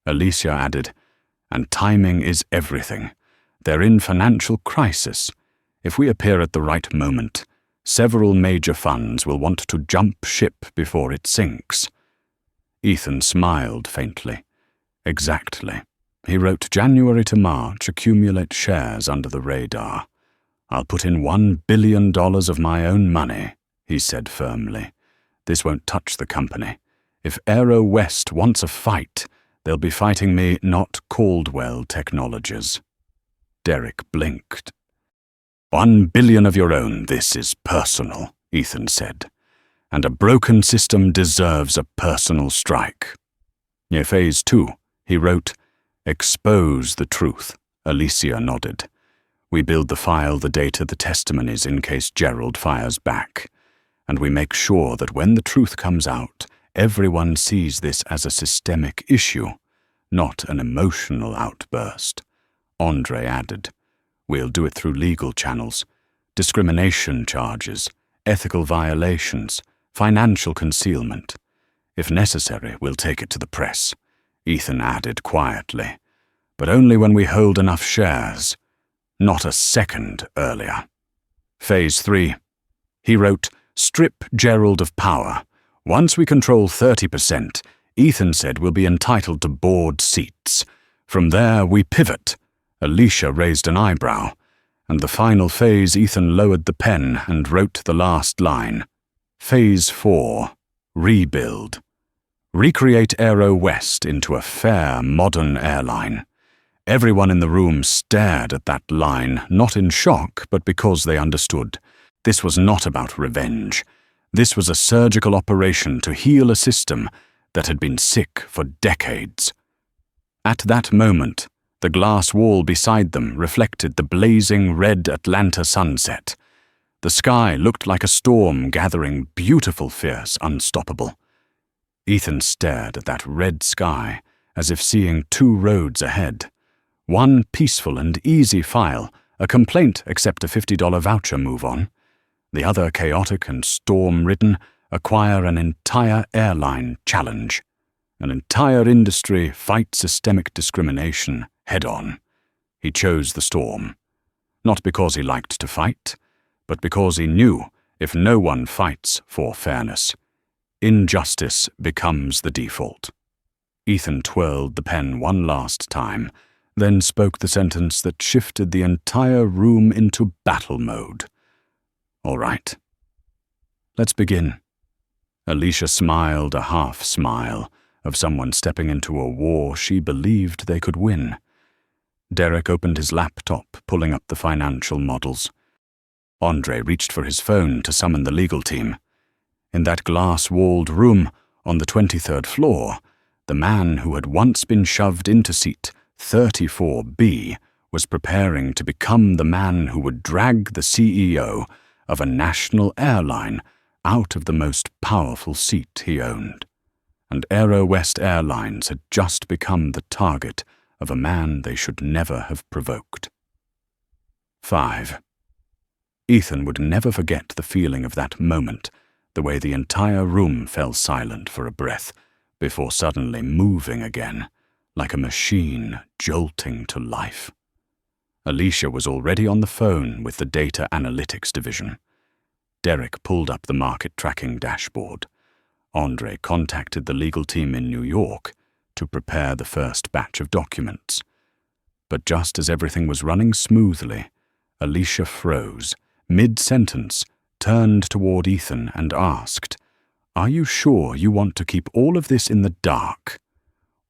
Alicia added, and timing is everything. They're in financial crisis. If we appear at the right moment, several major funds will want to jump ship before it sinks. Ethan smiled faintly. Exactly. He wrote, January to March, accumulate shares under the radar. I'll put in $1 billion of my own money, he said firmly. This won't touch the company. If Aero West wants a fight, they'll be fighting me, not Caldwell Technologies. Derek blinked. $1 billion of your own, this is personal, Ethan said. And a broken system deserves a personal strike. Near Phase 2, he wrote, expose the truth. Alicia nodded. We build the file, the data, the testimonies in case Gerald fires back. And we make sure that when the truth comes out, everyone sees this as a systemic issue, not an emotional outburst. Andre added, we'll do it through legal channels, discrimination charges, ethical violations, financial concealment. If necessary, we'll take it to the press. Ethan added quietly, but only when we hold enough shares, not a second earlier. Phase 3. He wrote, strip Gerald of power. Once we control 30%, Ethan said we'll be entitled to board seats. From there, we pivot. Alicia raised an eyebrow, and the final phase, Ethan lowered the pen and wrote the last line. Phase 4. Rebuild. Recreate Aero West into a fair, modern airline. Everyone in the room stared at that line, not in shock, but because they understood. This was not about revenge. This was a surgical operation to heal a system that had been sick for decades. At that moment, the glass wall beside them reflected the blazing red Atlanta sunset. The sky looked like a storm gathering, beautiful, fierce, unstoppable. Ethan stared at that red sky as if seeing 2 roads ahead. One peaceful and easy file, a complaint accept a $50 voucher, move on. The other chaotic and storm-ridden, acquire an entire airline, challenge. An entire industry, fight systemic discrimination head-on. He chose the storm. Not because he liked to fight, but because he knew if no one fights for fairness, injustice becomes the default. Ethan twirled the pen one last time, then spoke the sentence that shifted the entire room into battle mode. "All right. Let's begin." Alicia smiled a half-smile of someone stepping into a war she believed they could win. Derek opened his laptop, pulling up the financial models. Andre reached for his phone to summon the legal team. In that glass-walled room on the 23rd floor, the man who had once been shoved into seat 34B was preparing to become the man who would drag the CEO of a national airline out of the most powerful seat he owned. And Aero West Airlines had just become the target of a man they should never have provoked. 5. Ethan would never forget the feeling of that moment, the way the entire room fell silent for a breath, before suddenly moving again, like a machine jolting to life. Alicia was already on the phone with the data analytics division. Derek pulled up the market tracking dashboard. Andre contacted the legal team in New York to prepare the first batch of documents. But just as everything was running smoothly, Alicia froze, mid-sentence, turned toward Ethan and asked, "Are you sure you want to keep all of this in the dark?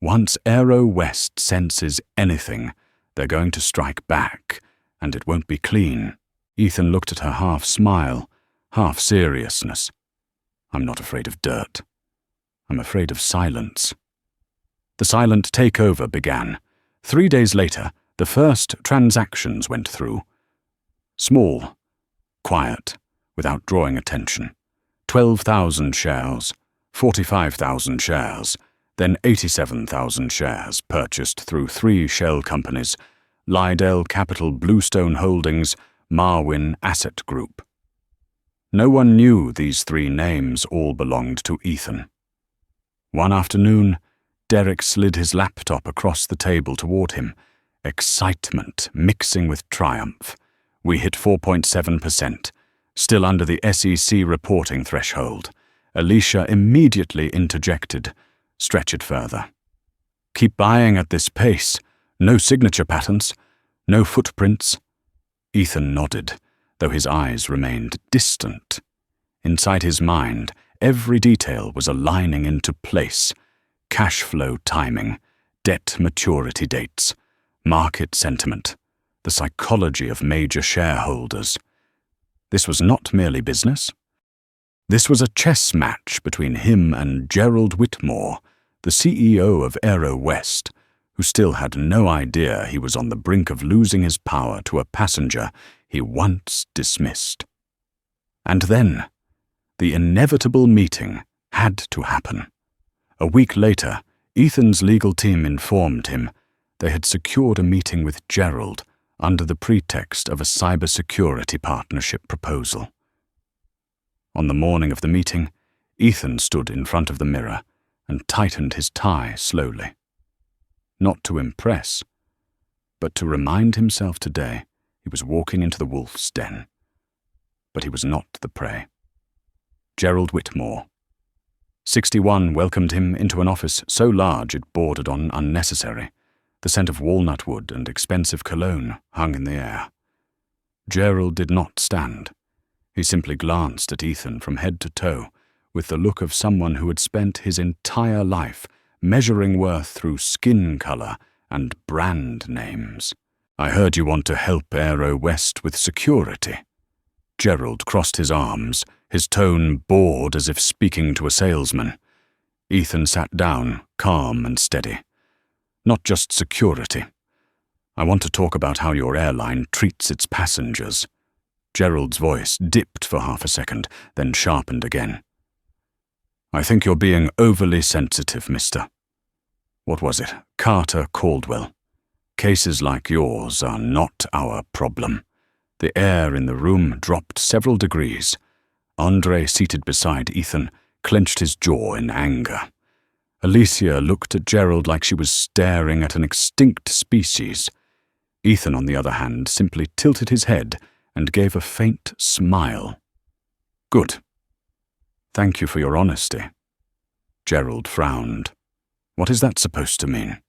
Once Aero West senses anything, they're going to strike back, and it won't be clean." Ethan looked at her half-smile, half-seriousness. "I'm not afraid of dirt. I'm afraid of silence." The silent takeover began. 3 days later, the first transactions went through. Small, quiet, without drawing attention. 12,000 shares, 45,000 shares, then 87,000 shares purchased through 3 shell companies: Lydell Capital, Bluestone Holdings, Marwin Asset Group. No one knew these 3 names all belonged to Ethan. One afternoon, Derek slid his laptop across the table toward him, excitement mixing with triumph. "We hit 4.7%, still under the SEC reporting threshold." Alicia immediately interjected, "Stretch it further. Keep buying at this pace. No signature patterns, no footprints." Ethan nodded, though his eyes remained distant. Inside his mind, every detail was aligning into place: cash flow timing, debt maturity dates, market sentiment, the psychology of major shareholders. This was not merely business. This was a chess match between him and Gerald Whitmore, the CEO of Aero West, who still had no idea he was on the brink of losing his power to a passenger he once dismissed. And then, the inevitable meeting had to happen. A week later, Ethan's legal team informed him they had secured a meeting with Gerald under the pretext of a cybersecurity partnership proposal. On the morning of the meeting, Ethan stood in front of the mirror and tightened his tie slowly. Not to impress, but to remind himself today he was walking into the wolf's den. But he was not the prey. Gerald Whitmore, 61, welcomed him into an office so large it bordered on unnecessary. The scent of walnut wood and expensive cologne hung in the air. Gerald did not stand. He simply glanced at Ethan from head to toe, with the look of someone who had spent his entire life measuring worth through skin color and brand names. "I heard you want to help Aero West with security." Gerald crossed his arms, his tone bored as if speaking to a salesman. Ethan sat down, calm and steady. "Not just security. I want to talk about how your airline treats its passengers." Gerald's voice dipped for half a second, then sharpened again. "I think you're being overly sensitive, mister. What was it? Carter Caldwell. Cases like yours are not our problem." The air in the room dropped several degrees. Andre, seated beside Ethan, clenched his jaw in anger. Alicia looked at Gerald like she was staring at an extinct species. Ethan, on the other hand, simply tilted his head and gave a faint smile. "Good. Thank you for your honesty." Gerald frowned. "What is that supposed to mean?"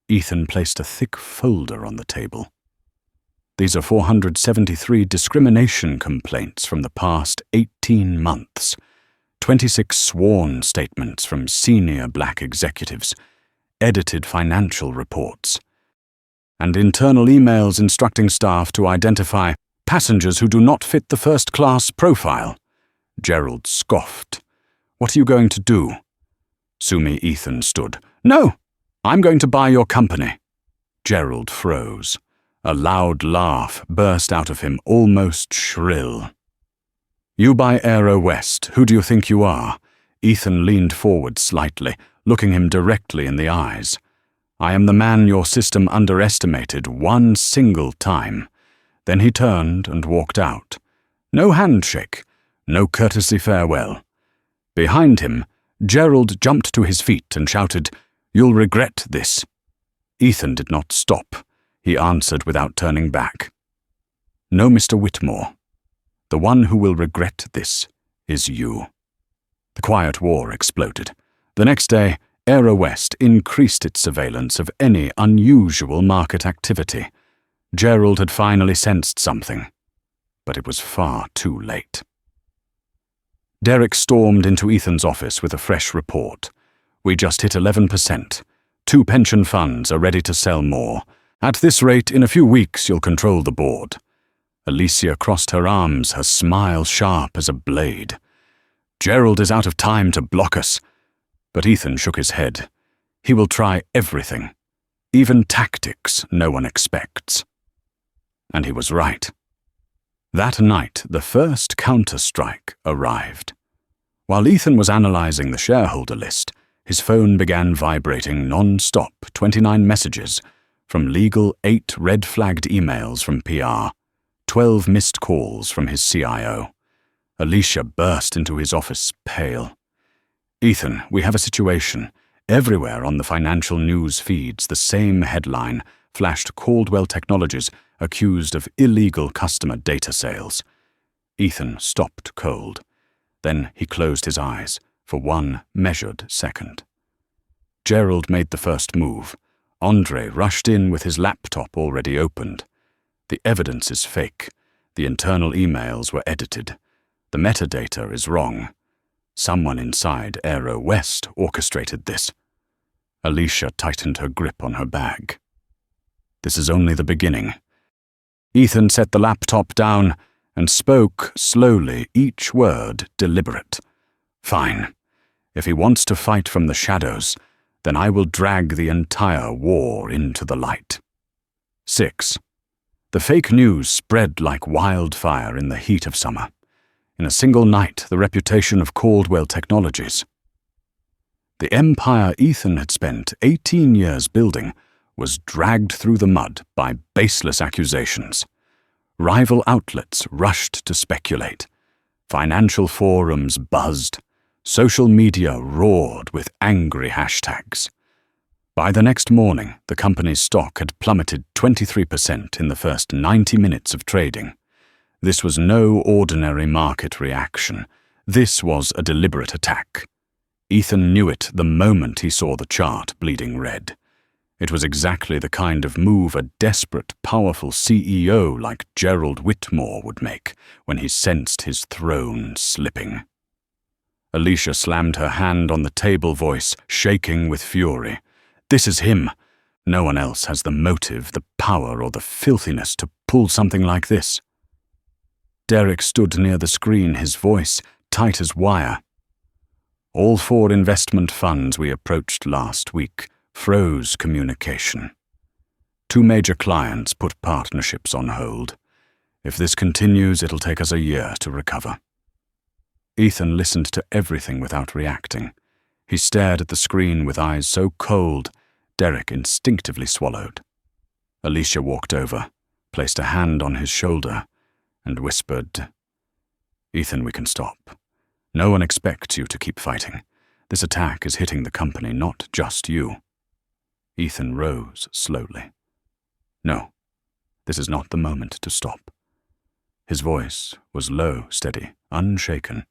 Ethan placed a thick folder on the table. "These are 473 discrimination complaints from the past 18 months, 26 sworn statements from senior black executives, edited financial reports, and internal emails instructing staff to identify passengers who do not fit the first-class profile." Gerald scoffed. "What are you going to do?" Sumi Ethan stood. "No, I'm going to buy your company." Gerald froze. A loud laugh burst out of him, almost shrill. "You buy Aero West. Who do you think you are?" Ethan leaned forward slightly, looking him directly in the eyes. "I am the man your system underestimated one single time." Then he turned and walked out. No handshake, no courtesy farewell. Behind him, Gerald jumped to his feet and shouted, "You'll regret this." Ethan did not stop. He answered without turning back. "No, Mr. Whitmore. The one who will regret this is you." The quiet war exploded. The next day, Aero West increased its surveillance of any unusual market activity. Gerald had finally sensed something, but it was far too late. Derek stormed into Ethan's office with a fresh report. "We just hit 11%. 2 pension funds are ready to sell more. At this rate, in a few weeks, you'll control the board." Alicia crossed her arms, her smile sharp as a blade. "Gerald is out of time to block us." But Ethan shook his head. "He will try everything, even tactics no one expects." And he was right. That night, the first counter-strike arrived. While Ethan was analyzing the shareholder list, his phone began vibrating non-stop, 29 messages, from legal 8 red-flagged emails from PR, 12 missed calls from his CIO. Alicia burst into his office, pale. "Ethan, we have a situation. Everywhere on the financial news feeds, the same headline flashed Caldwell Technologies accused of illegal customer data sales." Ethan stopped cold. Then he closed his eyes for one measured second. Gerald made the first move. Andre rushed in with his laptop already opened. "The evidence is fake. The internal emails were edited. The metadata is wrong. Someone inside Aero West orchestrated this." Alicia tightened her grip on her bag. "This is only the beginning." Ethan set the laptop down and spoke slowly, each word deliberate. "Fine. If he wants to fight from the shadows, then I will drag the entire war into the light." 6. The fake news spread like wildfire in the heat of summer. In a single night, the reputation of Caldwell Technologies, the empire Ethan had spent 18 years building, was dragged through the mud by baseless accusations. Rival outlets rushed to speculate. Financial forums buzzed. Social media roared with angry hashtags. By the next morning, the company's stock had plummeted 23% in the first 90 minutes of trading. This was no ordinary market reaction. This was a deliberate attack. Ethan knew it the moment he saw the chart bleeding red. It was exactly the kind of move a desperate, powerful CEO like Gerald Whitmore would make when he sensed his throne slipping. Alicia slammed her hand on the table, voice shaking with fury. "This is him. No one else has the motive, the power, or the filthiness to pull something like this." Derek stood near the screen, his voice tight as wire. "All 4 investment funds we approached last week froze communication. 2 major clients put partnerships on hold. If this continues, it'll take us a year to recover." Ethan listened to everything without reacting. He stared at the screen with eyes so cold, Derek instinctively swallowed. Alicia walked over, placed a hand on his shoulder, and whispered, "Ethan, we can stop. No one expects you to keep fighting. This attack is hitting the company, not just you." Ethan rose slowly. "No, This is not the moment to stop. His voice was low, steady, unshaken.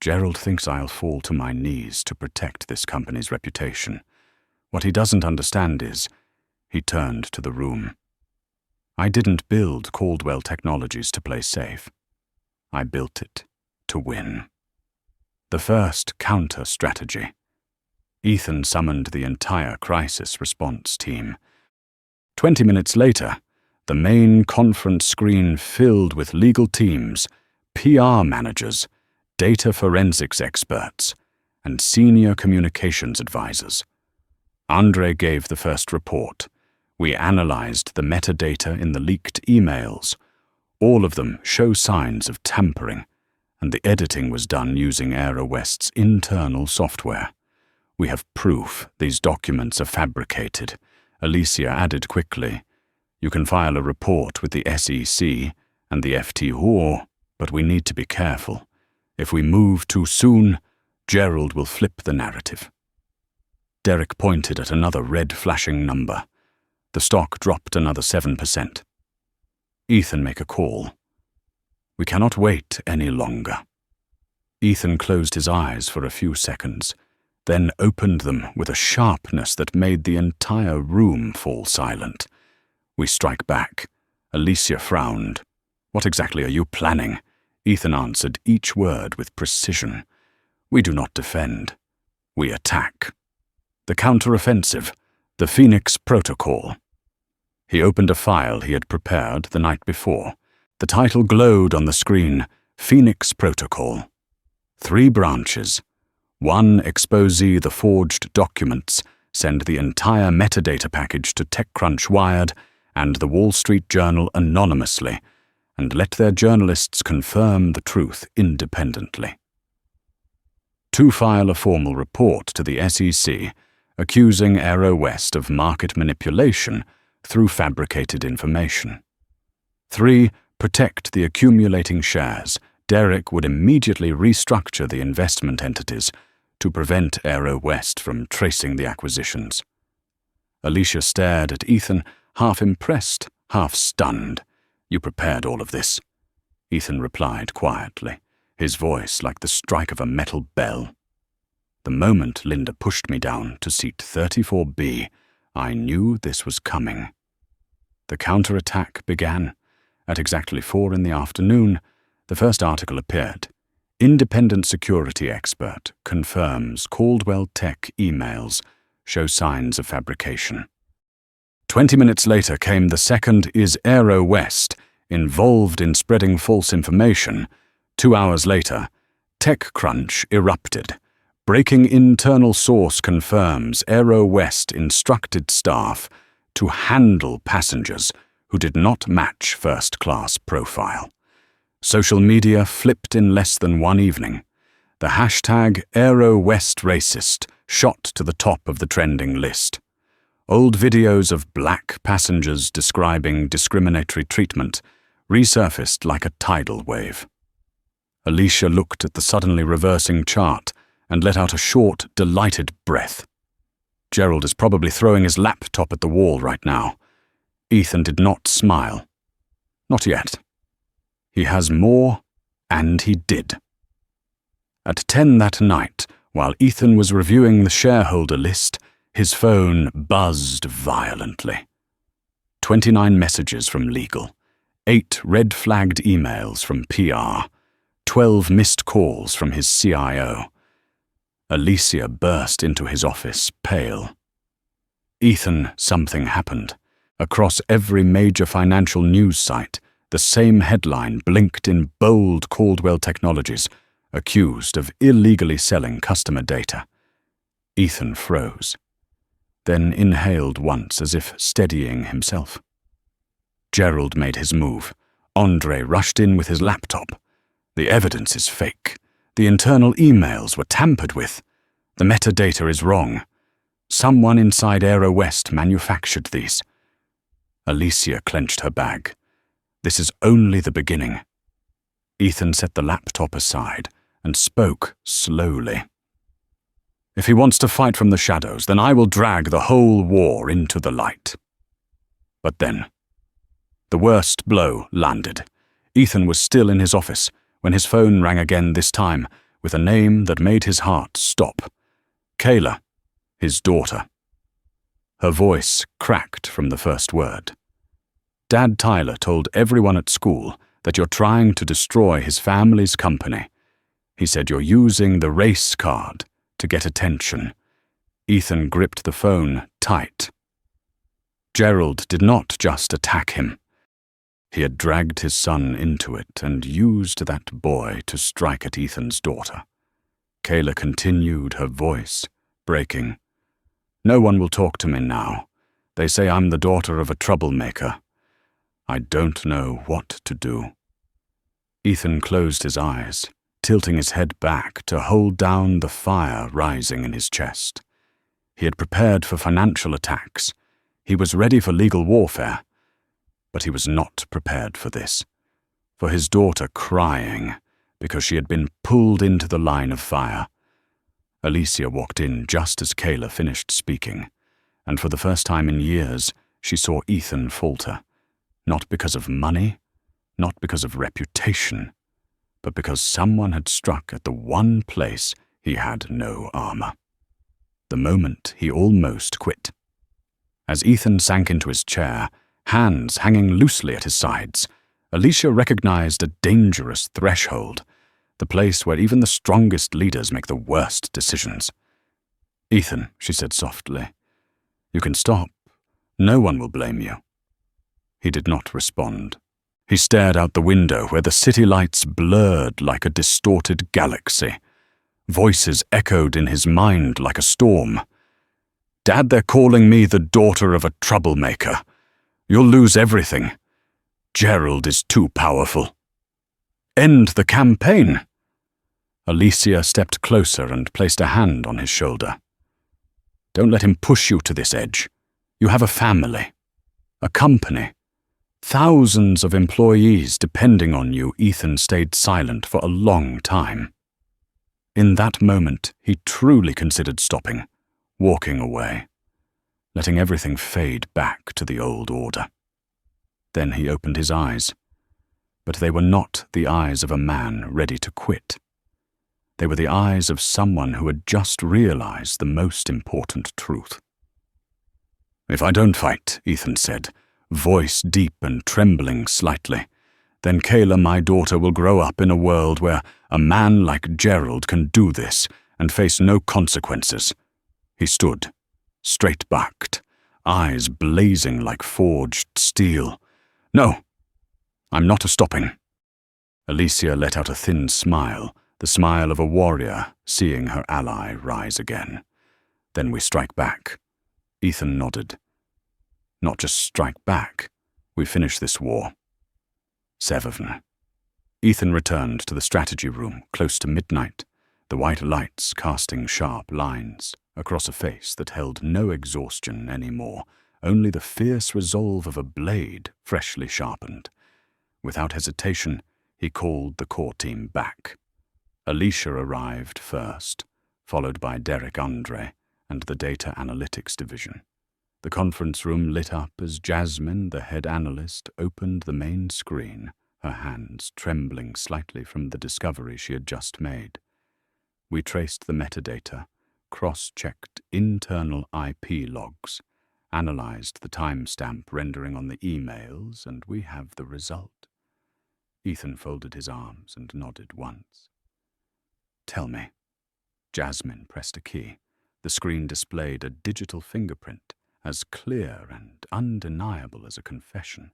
Gerald thinks I'll fall to my knees to protect this company's reputation. What he doesn't understand is, he turned to the room. I didn't build Caldwell Technologies to play safe. I built it to win. The first counter-strategy. Ethan summoned the entire crisis response team. 20 minutes later, the main conference screen filled with legal teams, PR managers, data forensics experts, and senior communications advisors. Andre gave the first report. We analyzed the metadata in the leaked emails. All of them show signs of tampering, and the editing was done using Aero West's internal software. We have proof these documents are fabricated. Alicia added quickly, "You can file a report with the SEC and the FTO, but we need to be careful. If we move too soon, Gerald will flip the narrative." Derek pointed at another red flashing number. The stock dropped another 7%. "Ethan, make a call. We cannot wait any longer." Ethan closed his eyes for a few seconds, then opened them with a sharpness that made the entire room fall silent. "We strike back." Alicia frowned. "What exactly are you planning?" Ethan answered each word with precision. "We do not defend. We attack. The counter-offensive, the Phoenix Protocol." He opened a file he had prepared the night before. The title glowed on the screen, Phoenix Protocol. 3 branches. 1, expose the forged documents, send the entire metadata package to TechCrunch Wired and the Wall Street Journal anonymously, and let their journalists confirm the truth independently. 2, file a formal report to the SEC, accusing Aero West of market manipulation through fabricated information. 3, protect the accumulating shares. Derek would immediately restructure the investment entities to prevent Aero West from tracing the acquisitions. Alicia stared at Ethan, half impressed, half stunned. "You prepared all of this?" Ethan replied quietly, his voice like the strike of a metal bell. "The moment Linda pushed me down to seat 34B, I knew this was coming." The counterattack began. At exactly 4 in the afternoon, the first article appeared. Independent security expert confirms Caldwell Tech emails show signs of fabrication. 20 minutes later came the second, is Aero West involved in spreading false information? 2 hours later, TechCrunch erupted. Breaking internal source confirms Aero West instructed staff to handle passengers who did not match first-class profile. Social media flipped in less than 1 evening. The hashtag #AeroWestRacist shot to the top of the trending list. Old videos of black passengers describing discriminatory treatment resurfaced like a tidal wave. Alicia looked at the suddenly reversing chart and let out a short, delighted breath. Gerald is probably throwing his laptop at the wall right now. Ethan did not smile. Not yet. He has more, and he did. At 10 that night, while Ethan was reviewing the shareholder list, his phone buzzed violently. 29 messages from legal, 8 red-flagged emails from PR, 12 missed calls from his CIO. Alicia burst into his office, pale. "Ethan, something happened." Across every major financial news site, the same headline blinked in bold: Caldwell Technologies, accused of illegally selling customer data. Ethan froze, then inhaled once as if steadying himself. Gerald made his move. Andre rushed in with his laptop. "The evidence is fake. The internal emails were tampered with. The metadata is wrong. Someone inside Aero West manufactured these." Alicia clenched her bag. "This is only the beginning." Ethan set the laptop aside and spoke slowly. "If he wants to fight from the shadows, then I will drag the whole war into the light." But then, The worst blow landed. Ethan was still in his office when his phone rang again, this time with a name that made his heart stop. Kayla, his daughter. Her voice cracked from the first word. Dad Tyler told everyone at school that you're trying to destroy his family's company. He said you're using the race card to get attention. Ethan gripped the phone tight. Gerald did not just attack him. He had dragged his son into it and used that boy to strike at Ethan's daughter. Kayla continued, her voice breaking. No one will talk to me now. They say I'm the daughter of a troublemaker. I don't know what to do. Ethan closed his eyes, tilting his head back to hold down the fire rising in his chest. He had prepared for financial attacks. He was ready for legal warfare. But he was not prepared for this, for his daughter crying because she had been pulled into the line of fire. Alicia walked in just as Kayla finished speaking, and for the first time in years, she saw Ethan falter, not because of money, not because of reputation, but because someone had struck at the one place he had no armor. The moment he almost quit. As Ethan sank into his chair, hands hanging loosely at his sides, Alicia recognized a dangerous threshold, the place where even the strongest leaders make the worst decisions. Ethan, she said softly, you can stop. No one will blame you. He did not respond. He stared out the window where the city lights blurred like a distorted galaxy. Voices echoed in his mind like a storm. Dad, they're calling me the daughter of a troublemaker. You'll lose everything. Gerald is too powerful. End the campaign. Alicia stepped closer and placed a hand on his shoulder. Don't let him push you to this edge. You have a family, a company. Thousands of employees depending on you. Ethan stayed silent for a long time. In that moment, he truly considered stopping, walking away, letting everything fade back to the old order. Then he opened his eyes, but they were not the eyes of a man ready to quit. They were the eyes of someone who had just realized the most important truth. If I don't fight, Ethan said, voice deep and trembling slightly, then Kayla, my daughter, will grow up in a world where a man like Gerald can do this and face no consequences. He stood, straight-backed, eyes blazing like forged steel. No, I'm not stopping. Alicia let out a thin smile, the smile of a warrior seeing her ally rise again. Then we strike back. Ethan nodded. Not just strike back, we finish this war. 7. Ethan returned to the strategy room close to midnight, the white lights casting sharp lines across a face that held no exhaustion anymore, only the fierce resolve of a blade freshly sharpened. Without hesitation, he called the core team back. Alicia arrived first, followed by Derek Andre and the Data Analytics Division. The conference room lit up as Jasmine, the head analyst, opened the main screen, her hands trembling slightly from the discovery she had just made. We traced the metadata, cross-checked internal IP logs, analyzed the timestamp rendering on the emails, and we have the result. Ethan folded his arms and nodded once. Tell me. Jasmine pressed a key. The screen displayed a digital fingerprint, as clear and undeniable as a confession.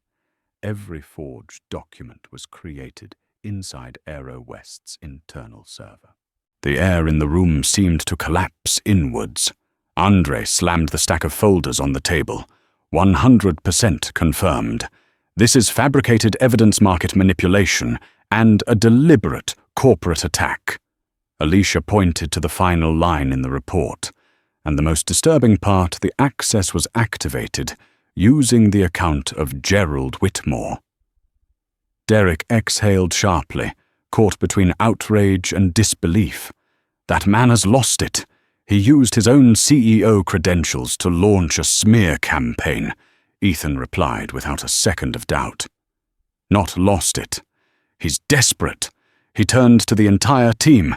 Every forged document was created inside Aero West's internal server. The air in the room seemed to collapse inwards. Andre slammed the stack of folders on the table. 100% confirmed. This is fabricated evidence market manipulation and a deliberate corporate attack. Alicia pointed to the final line in the report. And the most disturbing part, the access was activated using the account of Gerald Whitmore. Derek exhaled sharply, caught between outrage and disbelief. That man has lost it. He used his own CEO credentials to launch a smear campaign. Ethan replied without a second of doubt. Not lost it. He's desperate. He turned to the entire team.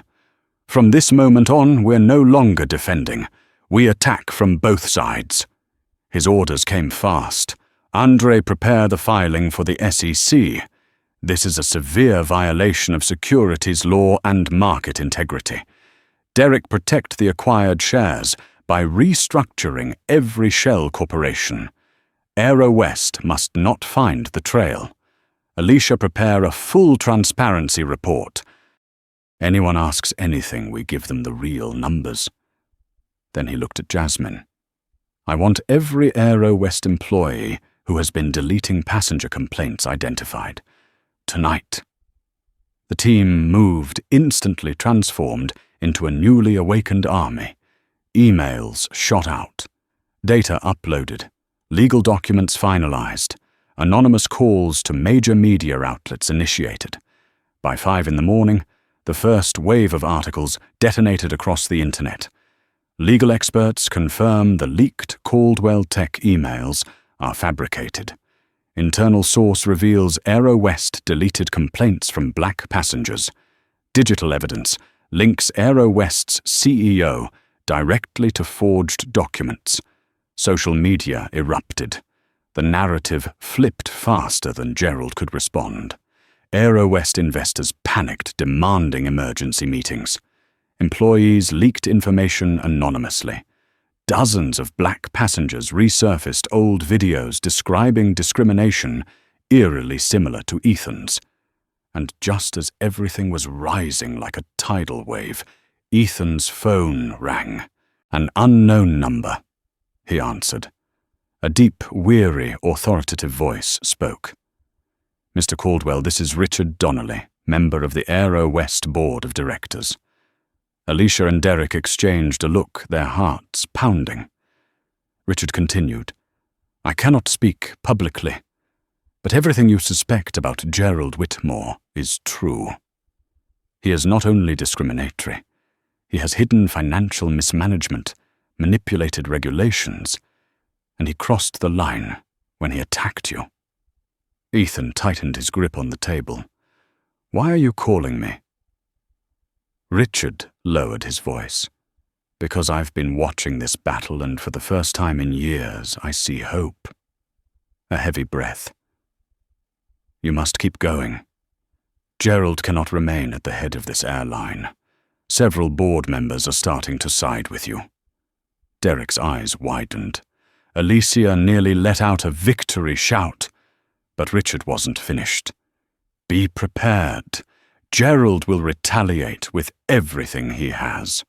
From this moment on, we're no longer defending. We attack from both sides. His orders came fast. Andre, prepare the filing for the SEC. This is a severe violation of securities law and market integrity. Derek, protect the acquired shares by restructuring every shell corporation. Aero West must not find the trail. Alicia, prepare a full transparency report. Anyone asks anything, we give them the real numbers. Then he looked at Jasmine. I want every Aero West employee who has been deleting passenger complaints identified. Tonight. The team moved, instantly transformed into a newly awakened army. Emails shot out. Data uploaded. Legal documents finalized. Anonymous calls to major media outlets initiated. By 5 a.m, the first wave of articles detonated across the internet. Legal experts confirm the leaked Caldwell Tech emails are fabricated. Internal source reveals Aero West deleted complaints from black passengers. Digital evidence links Aero West's CEO directly to forged documents. Social media erupted. The narrative flipped faster than Gerald could respond. Aero West investors panicked, demanding emergency meetings. Employees leaked information anonymously. Dozens of black passengers resurfaced old videos describing discrimination eerily similar to Ethan's. And just as everything was rising like a tidal wave, Ethan's phone rang. An unknown number. He answered. A deep, weary, authoritative voice spoke. Mr. Caldwell, this is Richard Donnelly, member of the Aero West Board of Directors. Alicia and Derek exchanged a look, their hearts pounding. Richard continued, I cannot speak publicly, but everything you suspect about Gerald Whitmore is true. He is not only discriminatory, he has hidden financial mismanagement, manipulated regulations, and he crossed the line when he attacked you. Ethan tightened his grip on the table. Why are you calling me? Richard lowered his voice. Because I've been watching this battle, and for the first time in years, I see hope. A heavy breath. You must keep going. Gerald cannot remain at the head of this airline. Several board members are starting to side with you. Derek's eyes widened. Alicia nearly let out a victory shout, but Richard wasn't finished. Be prepared. Gerald will retaliate with everything he has.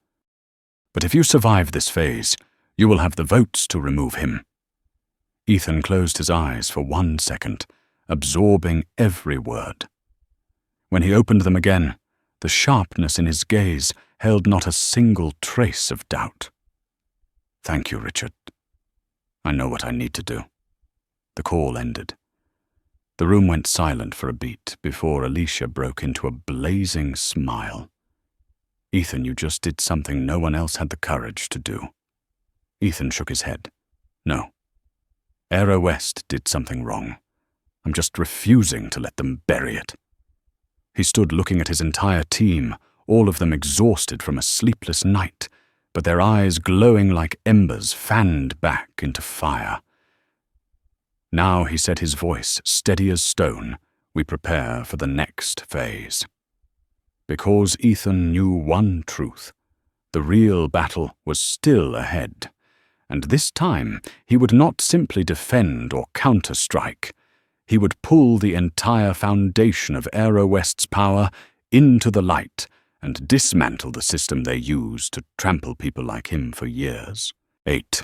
But if you survive this phase, you will have the votes to remove him. Ethan closed his eyes for 1 second, absorbing every word. When he opened them again, the sharpness in his gaze held not a single trace of doubt. Thank you, Richard. I know what I need to do. The call ended. The room went silent for a beat before Alicia broke into a blazing smile. Ethan, you just did something no one else had the courage to do. Ethan shook his head. No. Aero West did something wrong. I'm just refusing to let them bury it. He stood looking at his entire team, all of them exhausted from a sleepless night, but their eyes glowing like embers fanned back into fire. Now, he said, his voice steady as stone, we prepare for the next phase. Because Ethan knew one truth. The real battle was still ahead, and this time he would not simply defend or counter-strike. He would pull the entire foundation of Aero West's power into the light and dismantle the system they used to trample people like him for years. 8.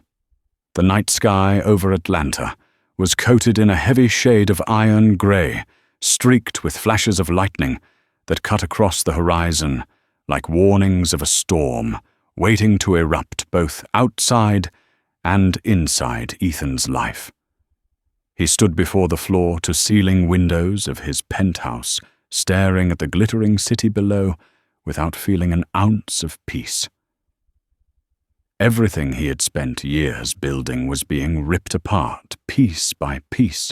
The night sky over Atlanta was coated in a heavy shade of iron gray, streaked with flashes of lightning that cut across the horizon like warnings of a storm waiting to erupt both outside and inside Ethan's life. He stood before the floor-to-ceiling windows of his penthouse, staring at the glittering city below without feeling an ounce of peace. Everything he had spent years building was being ripped apart, piece by piece,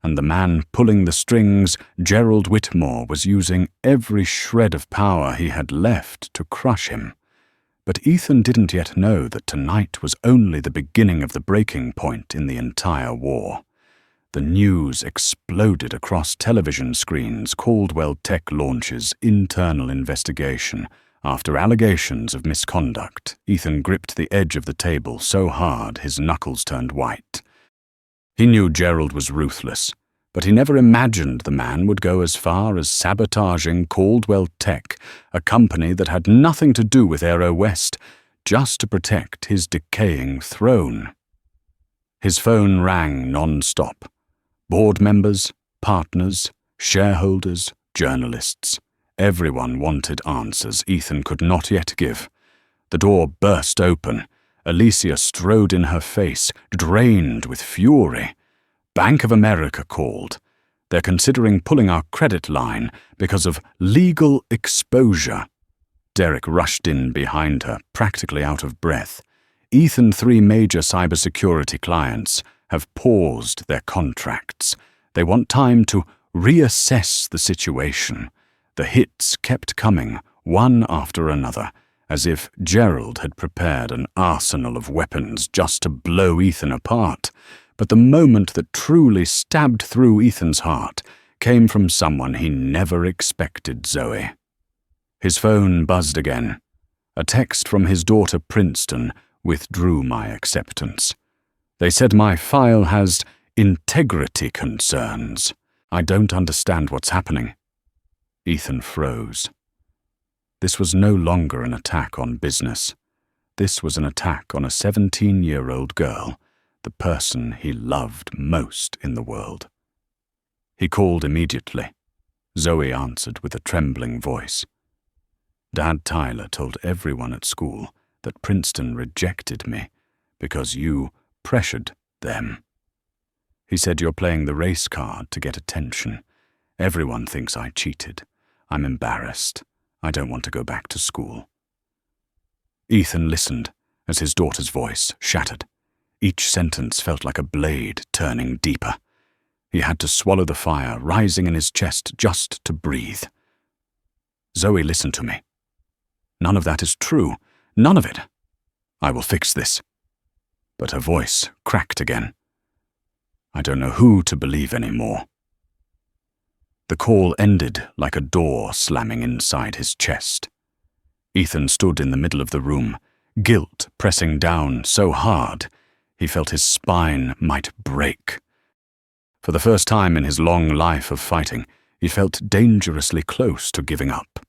and the man pulling the strings, Gerald Whitmore, was using every shred of power he had left to crush him. But Ethan didn't yet know that tonight was only the beginning of the breaking point in the entire war. The news exploded across television screens. Caldwell Tech launches internal investigation. After allegations of misconduct, Ethan gripped the edge of the table so hard his knuckles turned white. He knew Gerald was ruthless, but he never imagined the man would go as far as sabotaging Caldwell Tech, a company that had nothing to do with Aero West, just to protect his decaying throne. His phone rang non-stop. Board members, partners, shareholders, journalists. Everyone wanted answers Ethan could not yet give. The door burst open. Alicia strode in her face, drained with fury. Bank of America called. They're considering pulling our credit line because of legal exposure. Derek rushed in behind her, practically out of breath. Ethan, 3 major cybersecurity clients have paused their contracts. They want time to reassess the situation. The hits kept coming, one after another, as if Gerald had prepared an arsenal of weapons just to blow Ethan apart. But the moment that truly stabbed through Ethan's heart came from someone he never expected, Zoe. His phone buzzed again. A text from his daughter Princeton withdrew my acceptance. They said my file has integrity concerns. I don't understand what's happening. Ethan froze. This was no longer an attack on business. This was an attack on a 17-year-old girl, the person he loved most in the world. He called immediately. Zoe answered with a trembling voice. Dad Tyler told everyone at school that Princeton rejected me because you pressured them. He said you're playing the race card to get attention. Everyone thinks I cheated. I'm embarrassed. I don't want to go back to school. Ethan listened as his daughter's voice shattered. Each sentence felt like a blade turning deeper. He had to swallow the fire rising in his chest just to breathe. Zoe, listen to me. None of that is true. None of it. I will fix this. But her voice cracked again. I don't know who to believe anymore. The call ended like a door slamming inside his chest. Ethan stood in the middle of the room, guilt pressing down so hard he felt his spine might break. For the first time in his long life of fighting, he felt dangerously close to giving up.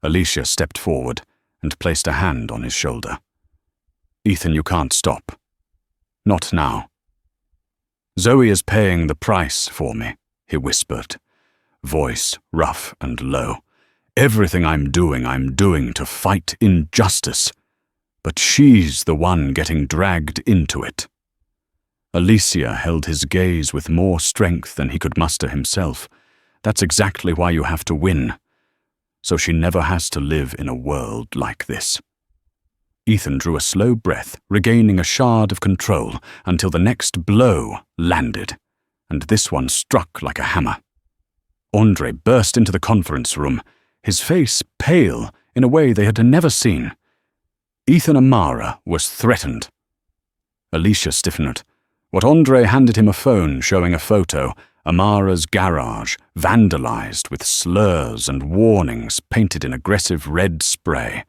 Alicia stepped forward and placed a hand on his shoulder. Ethan, you can't stop. Not now. Zoe is paying the price for me, he whispered, voice rough and low. Everything I'm doing to fight injustice. But she's the one getting dragged into it. Alicia held his gaze with more strength than he could muster himself. That's exactly why you have to win. So she never has to live in a world like this. Ethan drew a slow breath, regaining a shard of control until the next blow landed, and this one struck like a hammer. Andre burst into the conference room, his face pale in a way they had never seen. Ethan Amara was threatened. Alicia stiffened. What Andre handed him a phone showing a photo, Amara's garage, vandalized with slurs and warnings painted in aggressive red spray.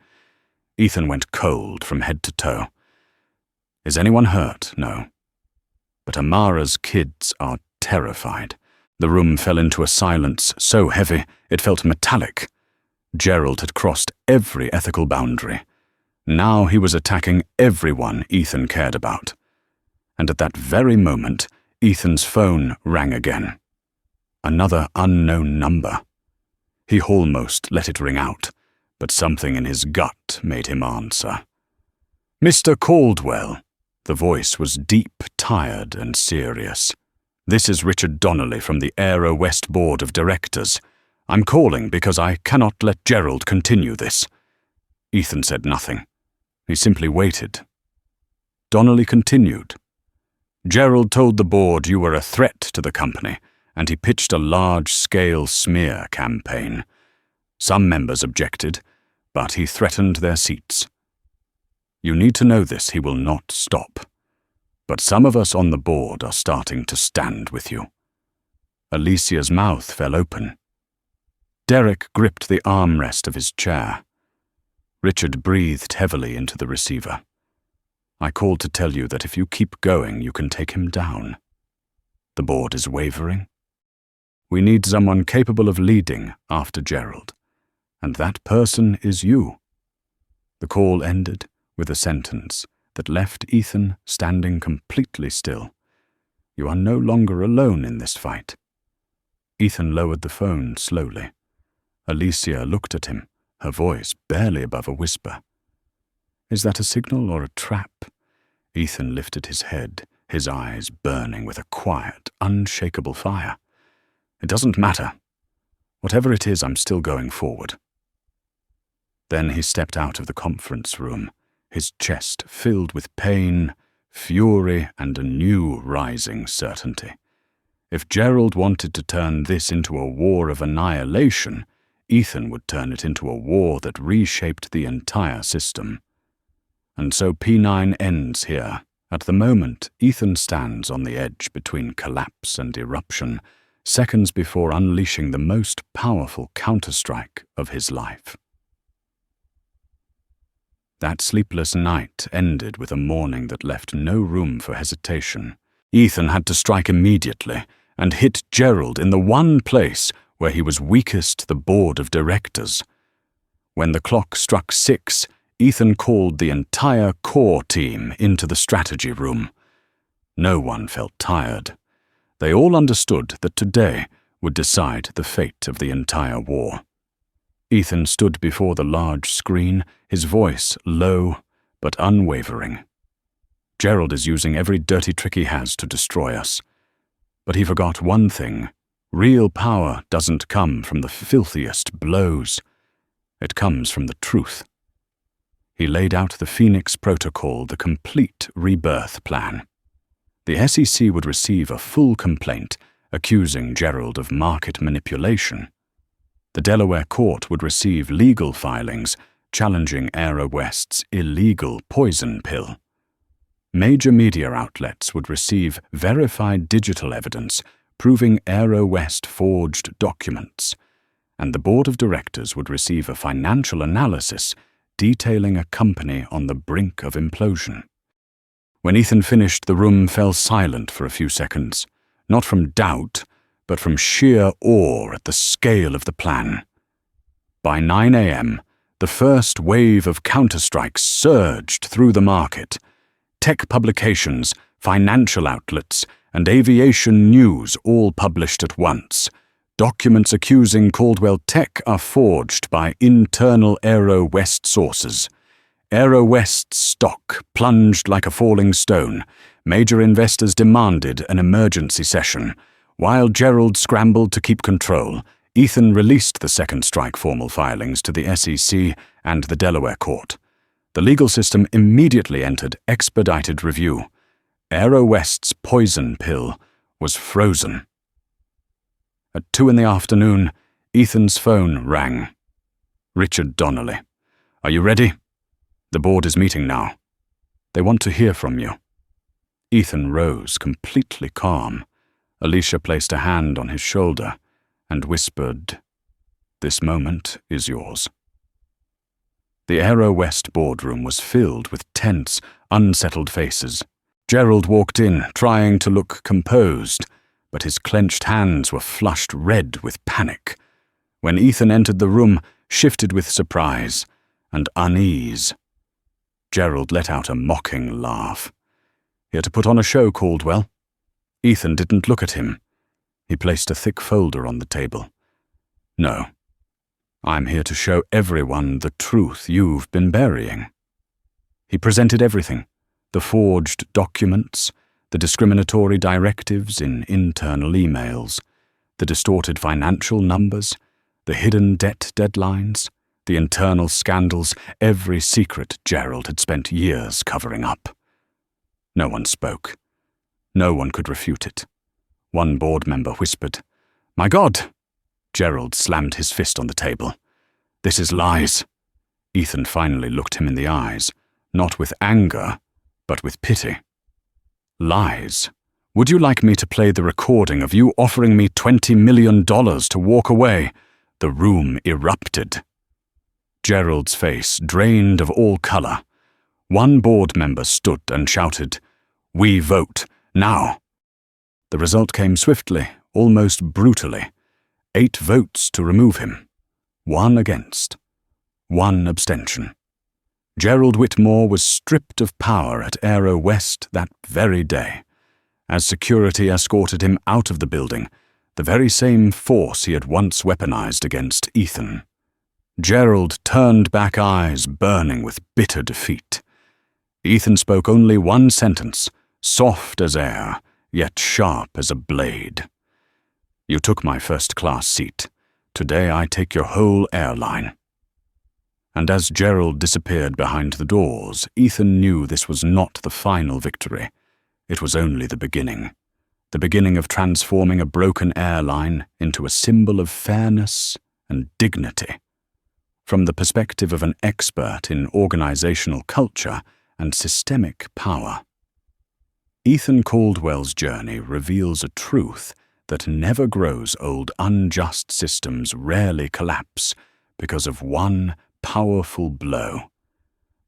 Ethan went cold from head to toe. Is anyone hurt? No. But Amara's kids are terrified. The room fell into a silence so heavy it felt metallic. Gerald had crossed every ethical boundary. Now he was attacking everyone Ethan cared about. And at that very moment, Ethan's phone rang again. Another unknown number. He almost let it ring out, but something in his gut made him answer. Mr. Caldwell. The voice was deep, tired, and serious. This is Richard Donnelly from the Aero West Board of Directors. I'm calling because I cannot let Gerald continue this. Ethan said nothing. He simply waited. Donnelly continued. Gerald told the board you were a threat to the company, and he pitched a large-scale smear campaign. Some members objected, but he threatened their seats. You need to know this, he will not stop. But some of us on the board are starting to stand with you. Alicia's mouth fell open. Derek gripped the armrest of his chair. Richard breathed heavily into the receiver. I called to tell you that if you keep going, you can take him down. The board is wavering. We need someone capable of leading after Gerald, and that person is you. The call ended with a sentence that left Ethan standing completely still. You are no longer alone in this fight. Ethan lowered the phone slowly. Alicia looked at him, her voice barely above a whisper. Is that a signal or a trap? Ethan lifted his head, his eyes burning with a quiet, unshakable fire. It doesn't matter. Whatever it is, I'm still going forward. Then he stepped out of the conference room, his chest filled with pain, fury, and a new rising certainty. If Gerald wanted to turn this into a war of annihilation, Ethan would turn it into a war that reshaped the entire system. And so P9 ends here. At the moment, Ethan stands on the edge between collapse and eruption, seconds before unleashing the most powerful counterstrike of his life. That sleepless night ended with a morning that left no room for hesitation. Ethan had to strike immediately and hit Gerald in the one place where he was weakest, the board of directors. When the clock struck 6, Ethan called the entire core team into the strategy room. No one felt tired. They all understood that today would decide the fate of the entire war. Ethan stood before the large screen, his voice low but unwavering. Gerald is using every dirty trick he has to destroy us. But he forgot one thing. Real power doesn't come from the filthiest blows. It comes from the truth. He laid out the Phoenix Protocol, the complete rebirth plan. The SEC would receive a full complaint accusing Gerald of market manipulation. The Delaware court would receive legal filings challenging Aero West's illegal poison pill. Major media outlets would receive verified digital evidence proving Aero West forged documents, and the board of directors would receive a financial analysis detailing a company on the brink of implosion. When Ethan finished, the room fell silent for a few seconds, not from doubt, but from sheer awe at the scale of the plan. By 9 a.m., the first wave of counterstrikes surged through the market. Tech publications, financial outlets, and aviation news all published at once. Documents accusing Caldwell Tech are forged by internal Aero West sources. Aero West's stock plunged like a falling stone. Major investors demanded an emergency session. While Gerald scrambled to keep control, Ethan released the second strike formal filings to the SEC and the Delaware court. The legal system immediately entered expedited review. Aero West's poison pill was frozen. At 2 p.m, Ethan's phone rang. Richard Donnelly. Are you ready? The board is meeting now. They want to hear from you. Ethan rose, completely calm. Alicia placed a hand on his shoulder and whispered, "This moment is yours." The Aero West boardroom was filled with tense, unsettled faces. Gerald walked in, trying to look composed, but his clenched hands were flushed red with panic. When Ethan entered the room, shifted with surprise and unease. Gerald let out a mocking laugh. Here to put on a show, Caldwell. Ethan didn't look at him. He placed a thick folder on the table. No, I'm here to show everyone the truth you've been burying. He presented everything, the forged documents, the discriminatory directives in internal emails, the distorted financial numbers, the hidden debt deadlines, The internal scandals, every secret Gerald had spent years covering up. No one spoke. No one could refute it. One board member whispered, "My God!" Gerald slammed his fist on the table. "This is lies." Ethan finally looked him in the eyes, not with anger, but with pity. "Lies? Would you like me to play the recording of you offering me $20 million to walk away?" The room erupted. Gerald's face drained of all color. One board member stood and shouted, "We vote, now!" The result came swiftly, almost brutally. 8 votes to remove him. 1 against. 1 abstention. Gerald Whitmore was stripped of power at Aero West that very day. As security escorted him out of the building, the very same force he had once weaponized against Ethan. Gerald turned back, eyes burning with bitter defeat. Ethan spoke only one sentence, soft as air, yet sharp as a blade. "You took my first-class seat. Today I take your whole airline." And as Gerald disappeared behind the doors, Ethan knew this was not the final victory. It was only the beginning of transforming a broken airline into a symbol of fairness and dignity. From the perspective of an expert in organizational culture and systemic power, Ethan Caldwell's journey reveals a truth that never grows old. Unjust systems rarely collapse because of one powerful blow,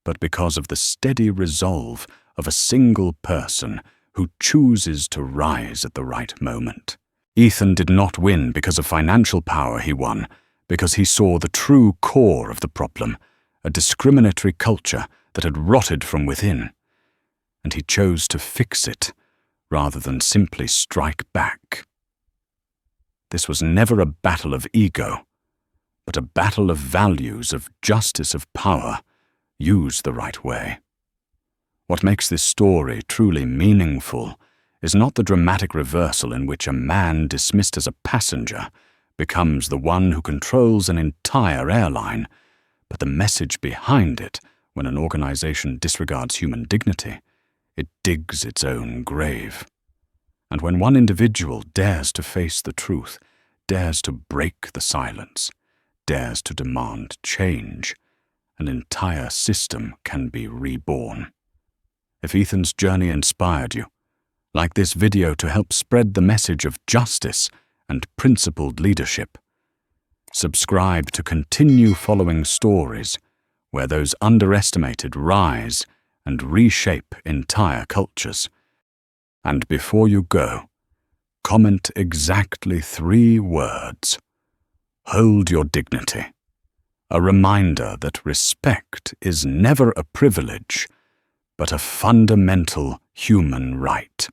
but because of the steady resolve of a single person who chooses to rise at the right moment. Ethan did not win because of financial power. He won because he saw the true core of the problem, a discriminatory culture that had rotted from within, and he chose to fix it rather than simply strike back. This was never a battle of ego, but a battle of values, of justice, of power, used the right way. What makes this story truly meaningful is not the dramatic reversal in which a man dismissed as a passenger becomes the one who controls an entire airline, but the message behind it. When an organization disregards human dignity, it digs its own grave. And when one individual dares to face the truth, dares to break the silence, dares to demand change, an entire system can be reborn. If Ethan's journey inspired you, like this video to help spread the message of justice and principled leadership, subscribe to continue following stories where those underestimated rise and reshape entire cultures. And before you go, comment exactly 3 words. Hold your dignity. A reminder that respect is never a privilege, but a fundamental human right.